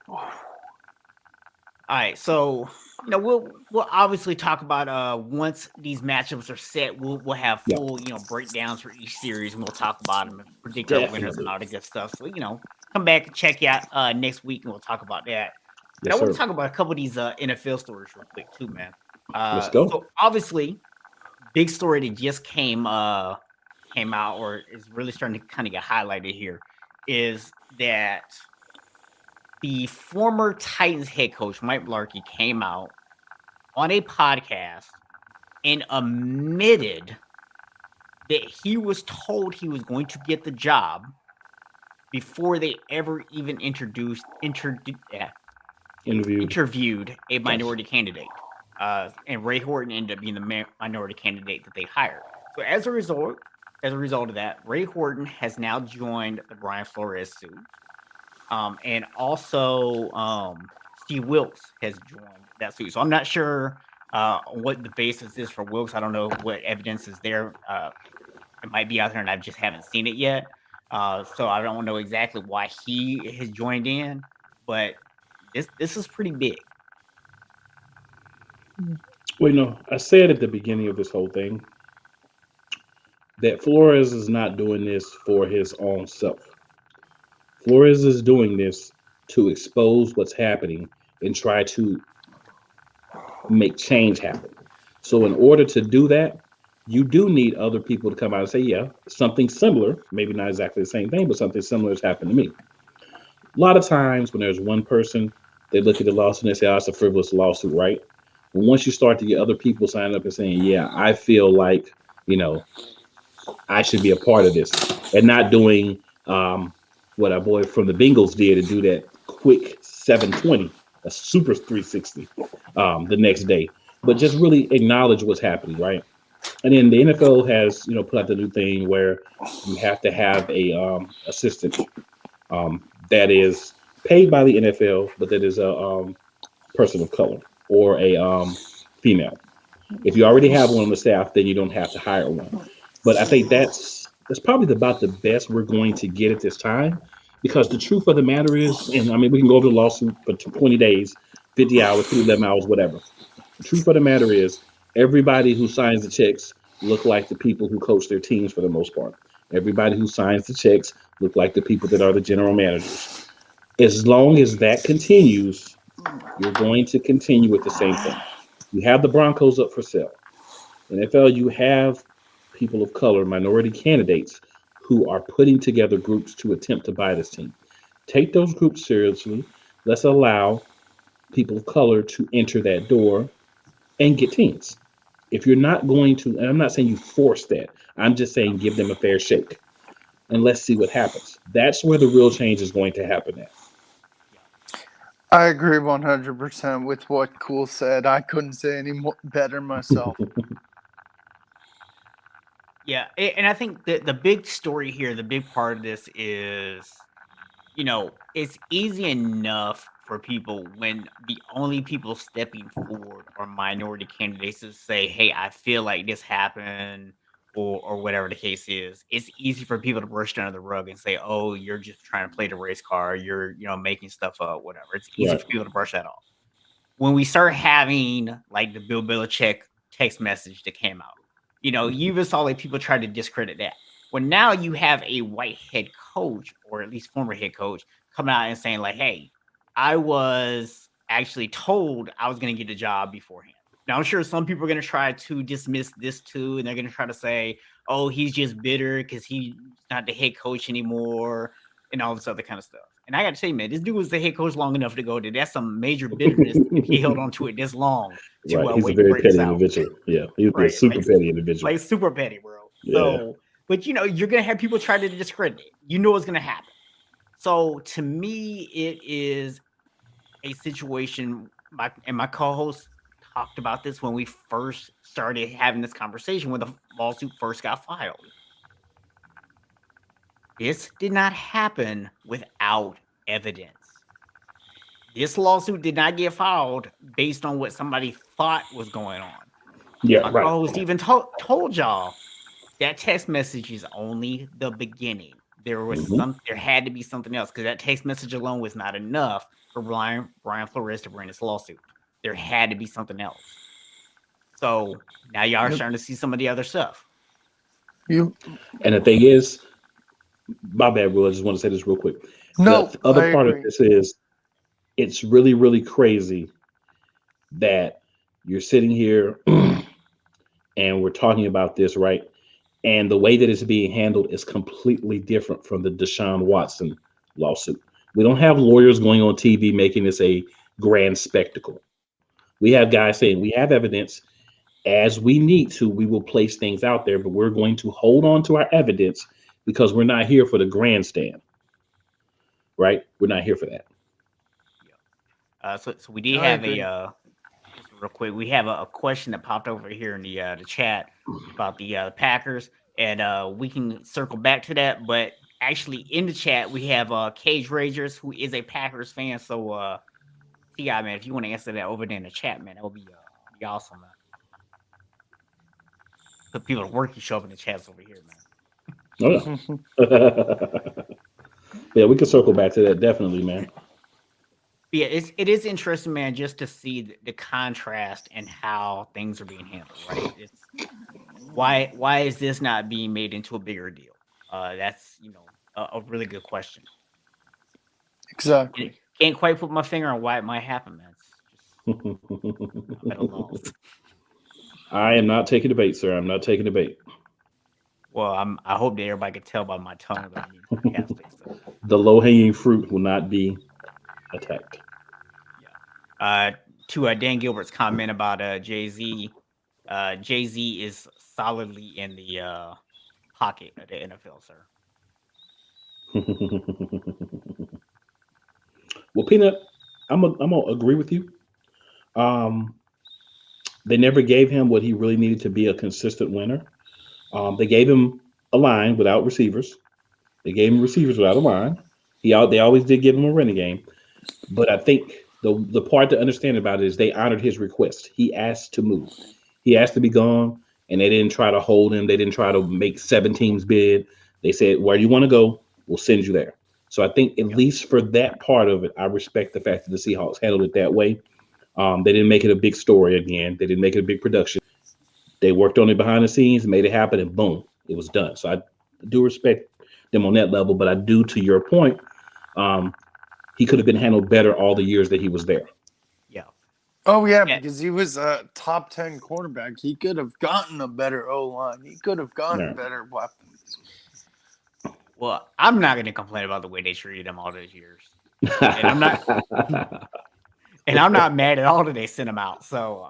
All right, so we'll obviously talk about once these matchups are set. We'll have full breakdowns for each series, and we'll talk about them and predict our winners and all the good stuff. So come back and check you out next week, and we'll talk about that. Yes, I want to talk about a couple of these NFL stories real quick too, man. Let's go. So obviously, big story that just came out or is really starting to kind of get highlighted here is that the former Titans head coach, Mike Mularkey, came out on a podcast and admitted that he was told he was going to get the job before they ever even interviewed a minority candidate. And Ray Horton ended up being the minority candidate that they hired. So as a result of that, Ray Horton has now joined the Brian Flores suit. And also Steve Wilks has joined that suit. So I'm not sure what the basis is for Wilks. I don't know what evidence is there. It might be out there and I just haven't seen it yet. So I don't know exactly why he has joined in, but this is pretty big. Well, I said at the beginning of this whole thing that Flores is not doing this for his own self. Flores is doing this to expose what's happening and try to make change happen. So in order to do that, you do need other people to come out and say, yeah, something similar, maybe not exactly the same thing, but something similar has happened to me. A lot of times when there's one person, they look at the lawsuit and they say, oh, it's a frivolous lawsuit, right? But once you start to get other people signing up and saying, yeah, I feel like, I should be a part of this, and not doing what our boy from the Bengals did to do that quick 720, a super 360 the next day, but just really acknowledge what's happening, right? And then the NFL has, put out the new thing where you have to have a assistant that is paid by the NFL, but that is a person of color or a female. If you already have one on the staff, then you don't have to hire one. But I think that's probably about the best we're going to get at this time, because the truth of the matter is, and I mean, we can go over the lawsuit for 20 days, 50 hours, 11 hours, whatever. The truth of the matter is, everybody who signs the checks look like the people who coach their teams for the most part. Everybody who signs the checks look like the people that are the general managers. As long as that continues, you're going to continue with the same thing. You have the Broncos up for sale. NFL, you have people of color, minority candidates who are putting together groups to attempt to buy this team. Take those groups seriously. Let's allow people of color to enter that door and get teams. If you're not going to, and I'm not saying you force that, I'm just saying give them a fair shake and let's see what happens. That's where the real change is going to happen at. I agree 100% with what Cool said. I couldn't say any better myself. Yeah, and I think the big story here, the big part of this is, it's easy enough for people when the only people stepping forward are minority candidates to say, "Hey, I feel like this happened," or whatever the case is. It's easy for people to brush it under the rug and say, "Oh, you're just trying to play the race card. You're making stuff up, whatever." It's easy Right. for people to brush that off. When we start having like the Bill Belichick text message that came out, you even saw like people try to discredit that. Well, now you have a white head coach, or at least former head coach, coming out and saying like, "Hey, I was actually told I was going to get the job beforehand." Now, I'm sure some people are going to try to dismiss this too, and they're going to try to say, "Oh, he's just bitter because he's not the head coach anymore," and all this other kind of stuff. And I got to tell you, man, this dude was the head coach long enough to go there. That's some major bitterness if he held on to it this long to Right. He's a wait to very break this petty out. individual. Yeah. He's a Right. super petty individual. Like super petty, bro. Yeah. So, but you're going to have people try to discredit it. You know what's going to happen. So to me, it is a situation, my co-host talked about this when we first started having this conversation when the lawsuit first got filed. This did not happen without evidence. This lawsuit did not get filed based on what somebody thought was going on. Yeah. My Right. co-host even told y'all that text message is only the beginning. There was there had to be something else, because that text message alone was not enough for Brian Flores to bring this lawsuit. There had to be something else. So now y'all are starting to see some of the other stuff. You And the thing is, my bad, Will. I just want to say this real quick. no, The other I part agree. of this is it's really, really crazy that you're sitting here and we're talking about this, right? And the way that it's being handled is completely different from the Deshaun Watson lawsuit. We don't have lawyers going on TV making this a grand spectacle. We have guys saying we have evidence. As we need to, we will place things out there, but we're going to hold on to our evidence because we're not here for the grandstand, right? We're not here for that. So we did I have agree. just real quick. We have a question that popped over here in the chat about the Packers, and we can circle back to that. But actually, in the chat, we have Cage Ragers, who is a Packers fan. So, Ti, man, if you want to answer that over there in the chat, man, that would be awesome, man. Put people to work. You show up in the chats over here, man. Oh, yeah. Yeah, we can circle back to that definitely, man. Yeah, it is interesting, man, just to see the contrast and how things are being handled. Right? It's why is this not being made into a bigger deal? That's a really good question. Exactly. Can't quite put my finger on why it might happen, man. It's just I'm at a loss. I am not taking the bait, sir. I'm not taking the bait. Well, I hope that everybody can tell by my tongue that I need sarcastic. So, The low hanging fruit will not be attacked. to Dan Gilbert's comment about Jay-Z, Jay-Z is solidly in the pocket of the NFL, sir. Well, Peanut, I'm gonna agree with you. Um, they never gave him what he really needed to be a consistent winner. They gave him a line without receivers. They gave him receivers without a line. They always did give him a running game. But I think the part to understand about it is they honored his request. He asked to move. He asked to be gone, and they didn't try to hold him. They didn't try to make 7 teams bid. They said, where you want to go, we'll send you there. So I think at least for that part of it, I respect the fact that the Seahawks handled it that way. They didn't make it a big story again. They didn't make it a big production. They worked on it behind the scenes, made it happen, and boom, it was done. So do respect them on that level, but I do, to your point, he could have been handled better all the years that he was there. Yeah. Oh, yeah, because he was a top 10 quarterback. He could have gotten a better O-line. He could have gotten better weapons. Well, I'm not going to complain about the way they treated him all those years. And I'm not and I'm not mad at all that they sent him out. So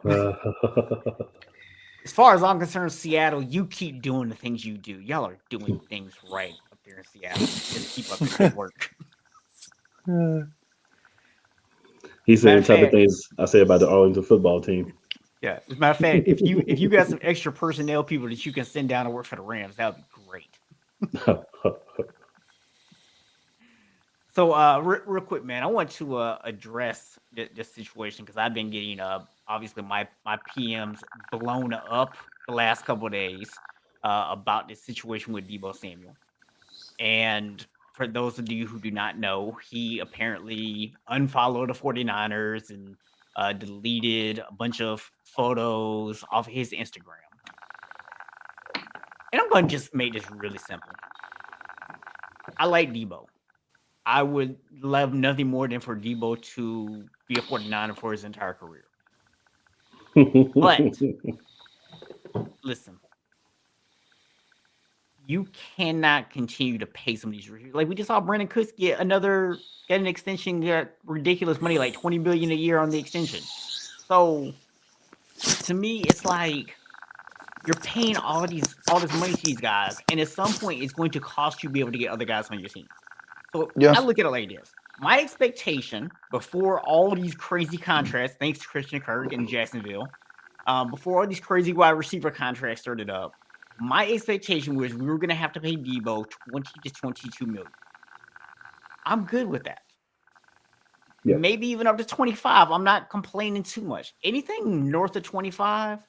as far as I'm concerned, Seattle, you keep doing the things you do. Y'all are doing things right up there in Seattle. Just keep up the good work. He said the type of things I say about the Arlington football team. Yeah, as a matter of fact, if you got some extra personnel people that you can send down to work for the Rams, that would be great. So, real quick, man, I want to address this situation because I've been getting obviously my PMs blown up the last couple of days about this situation with Deebo Samuel. And for those of you who do not know, he apparently unfollowed the 49ers and deleted a bunch of photos off his Instagram. And I'm going to just make this really simple. I like Deebo. I would love nothing more than for Deebo to be a 49er for his entire career. But listen, you cannot continue to pay some of these. Like we just saw Brandon Cooks get an extension, get ridiculous money, like $20 billion a year on the extension. So to me, it's like you're paying all this money to these guys, and at some point, it's going to cost you to be able to get other guys on your team. So I look at it like this. My expectation before all these crazy contracts, thanks to Christian Kirk in Jacksonville, before all these crazy wide receiver contracts started up, my expectation was we were going to have to pay Deebo 20 to 22 million. I'm good with that. Yeah. Maybe even up to 25. I'm not complaining too much. Anything north of 25,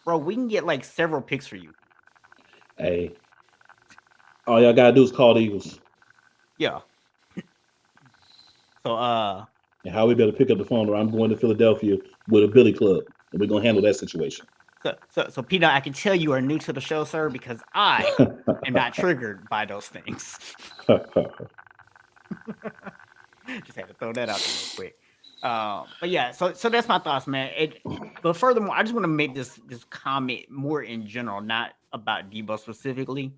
bro, we can get like several picks for you. Hey, all y'all gotta do is call the Eagles. Yeah. So and how we better pick up the phone, or I'm going to Philadelphia with a billy club, and we're gonna handle that situation. So Peanut, I can tell you are new to the show, sir, because I am not triggered by those things. Just had to throw that out there real quick. But yeah, so that's my thoughts, man. But furthermore, I just want to make this comment more in general, not about Deebo specifically.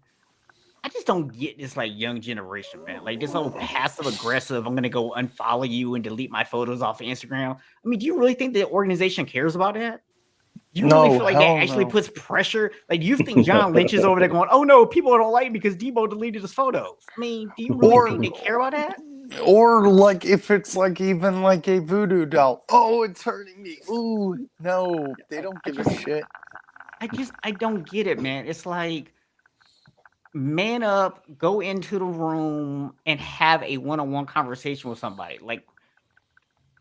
I just don't get this like young generation, man. Like this whole passive aggressive. I'm gonna go unfollow you and delete my photos off of Instagram. I mean, do you really think the organization cares about that? Do you really feel like that actually puts pressure? Like, do you think John Lynch is over there going, "Oh no, people don't like me because Deebo deleted his photos"? I mean, do you really think they care about that? Or like if it's like even like a voodoo doll. Oh, it's hurting me. Ooh, no, they don't give a shit. I don't get it, man. It's like, man up, go into the room and have a one-on-one conversation with somebody. Like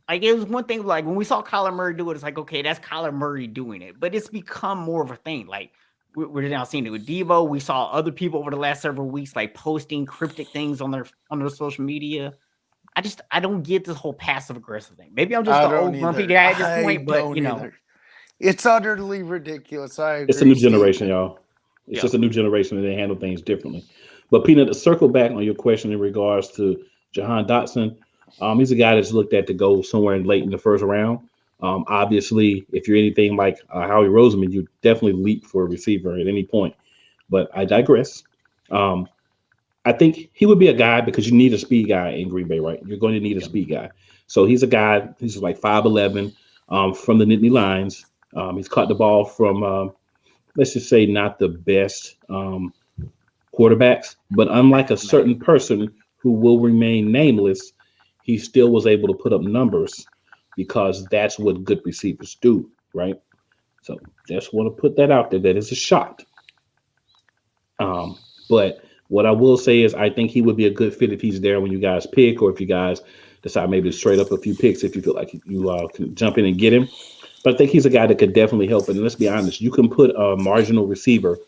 it was one thing, like when we saw Kyler Murray do it, it's like, okay, that's Kyler Murray doing it. But it's become more of a thing. Like we're now seeing it with Deebo. We saw other people over the last several weeks like posting cryptic things on their social media. I don't get this whole passive aggressive thing. Maybe I'm just an old grumpy guy at this point, but you know, it's utterly ridiculous. I agree. It's a new generation, y'all. It's just a new generation, and they handle things differently. But Peanut, to circle back on your question in regards to Jahan Dotson, he's a guy that's looked at to go somewhere late in the first round. Obviously, if you're anything like Howie Roseman, you definitely leap for a receiver at any point. But I digress. I think he would be a guy because you need a speed guy in Green Bay, right? You're going to need a speed guy. So he's a guy, he's like 5'11", from the Nittany Lions. He's caught the ball from, let's just say, not the best quarterbacks, but unlike a certain person who will remain nameless, he still was able to put up numbers because that's what good receivers do, right? So just want to put that out there. That is a shot. But what I will say is I think he would be a good fit if he's there when you guys pick, or if you guys decide maybe to straight up a few picks if you feel like you can jump in and get him. But I think he's a guy that could definitely help. And let's be honest, you can put a marginal receiver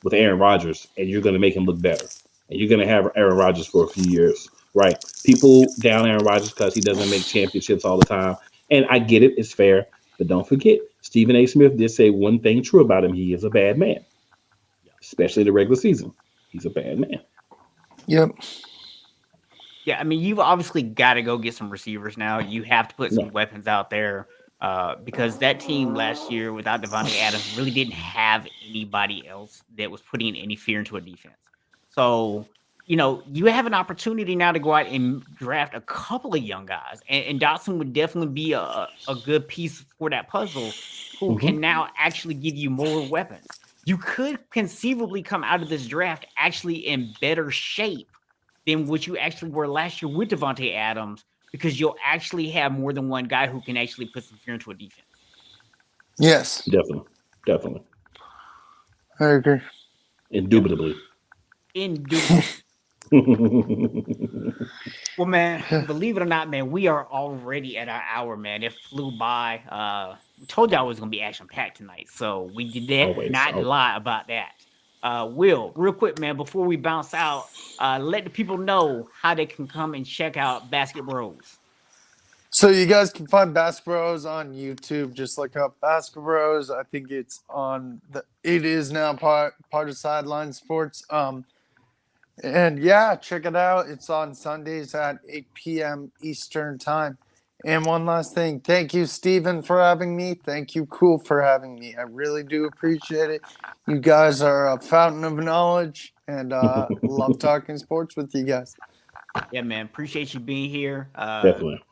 with Aaron Rodgers, and you're going to make him look better. And you're going to have Aaron Rodgers for a few years, right? People down Aaron Rodgers because he doesn't make championships all the time. And I get it. It's fair. But don't forget, Stephen A. Smith did say one thing true about him. He is a bad man, especially the regular season. he's a bad man. Yep. Yeah, I mean, you've obviously got to go get some receivers now. You have to put some Yeah. weapons out there because that team last year without Devontae Adams really didn't have anybody else that was putting any fear into a defense. So, you have an opportunity now to go out and draft a couple of young guys, and Dotson would definitely be a good piece for that puzzle who can now actually give you more weapons. You could conceivably come out of this draft actually in better shape than what you actually were last year with Devontae Adams, because you'll actually have more than one guy who can actually put some fear into a defense. Yes. Definitely. I agree. Indubitably. Well, man, believe it or not, man, we are already at our hour, man. It flew by. We told y'all it was going to be action-packed tonight, so we did not lie about that. Will, real quick, man, before we bounce out, let the people know how they can come and check out Basket Bros. So you guys can find Basket Bros on YouTube. Just look up Basket Bros. I think it's it is now part of Sideline Sports. And yeah, check it out. It's on Sundays at 8 p.m. Eastern time. And one last thing. Thank you, Steven, for having me. Thank you, Cool, for having me. I really do appreciate it. You guys are a fountain of knowledge, and love talking sports with you guys. Yeah, man. Appreciate you being here. Definitely.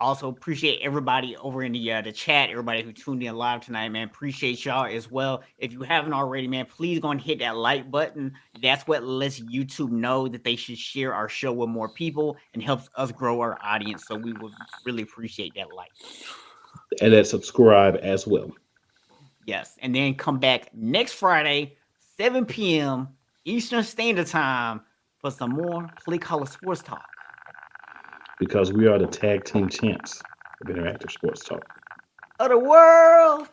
Also appreciate everybody over in the chat, everybody who tuned in live tonight, man. Appreciate y'all as well. If you haven't already, man, please go and hit that like button. That's what lets YouTube know that they should share our show with more people and helps us grow our audience. So we would really appreciate that like. And then subscribe as well. Yes. And then come back next Friday, 7 p.m. Eastern Standard Time for some more Play Caller Sports Talk. Because we are the tag team champs of Interactive Sports Talk. Of the world.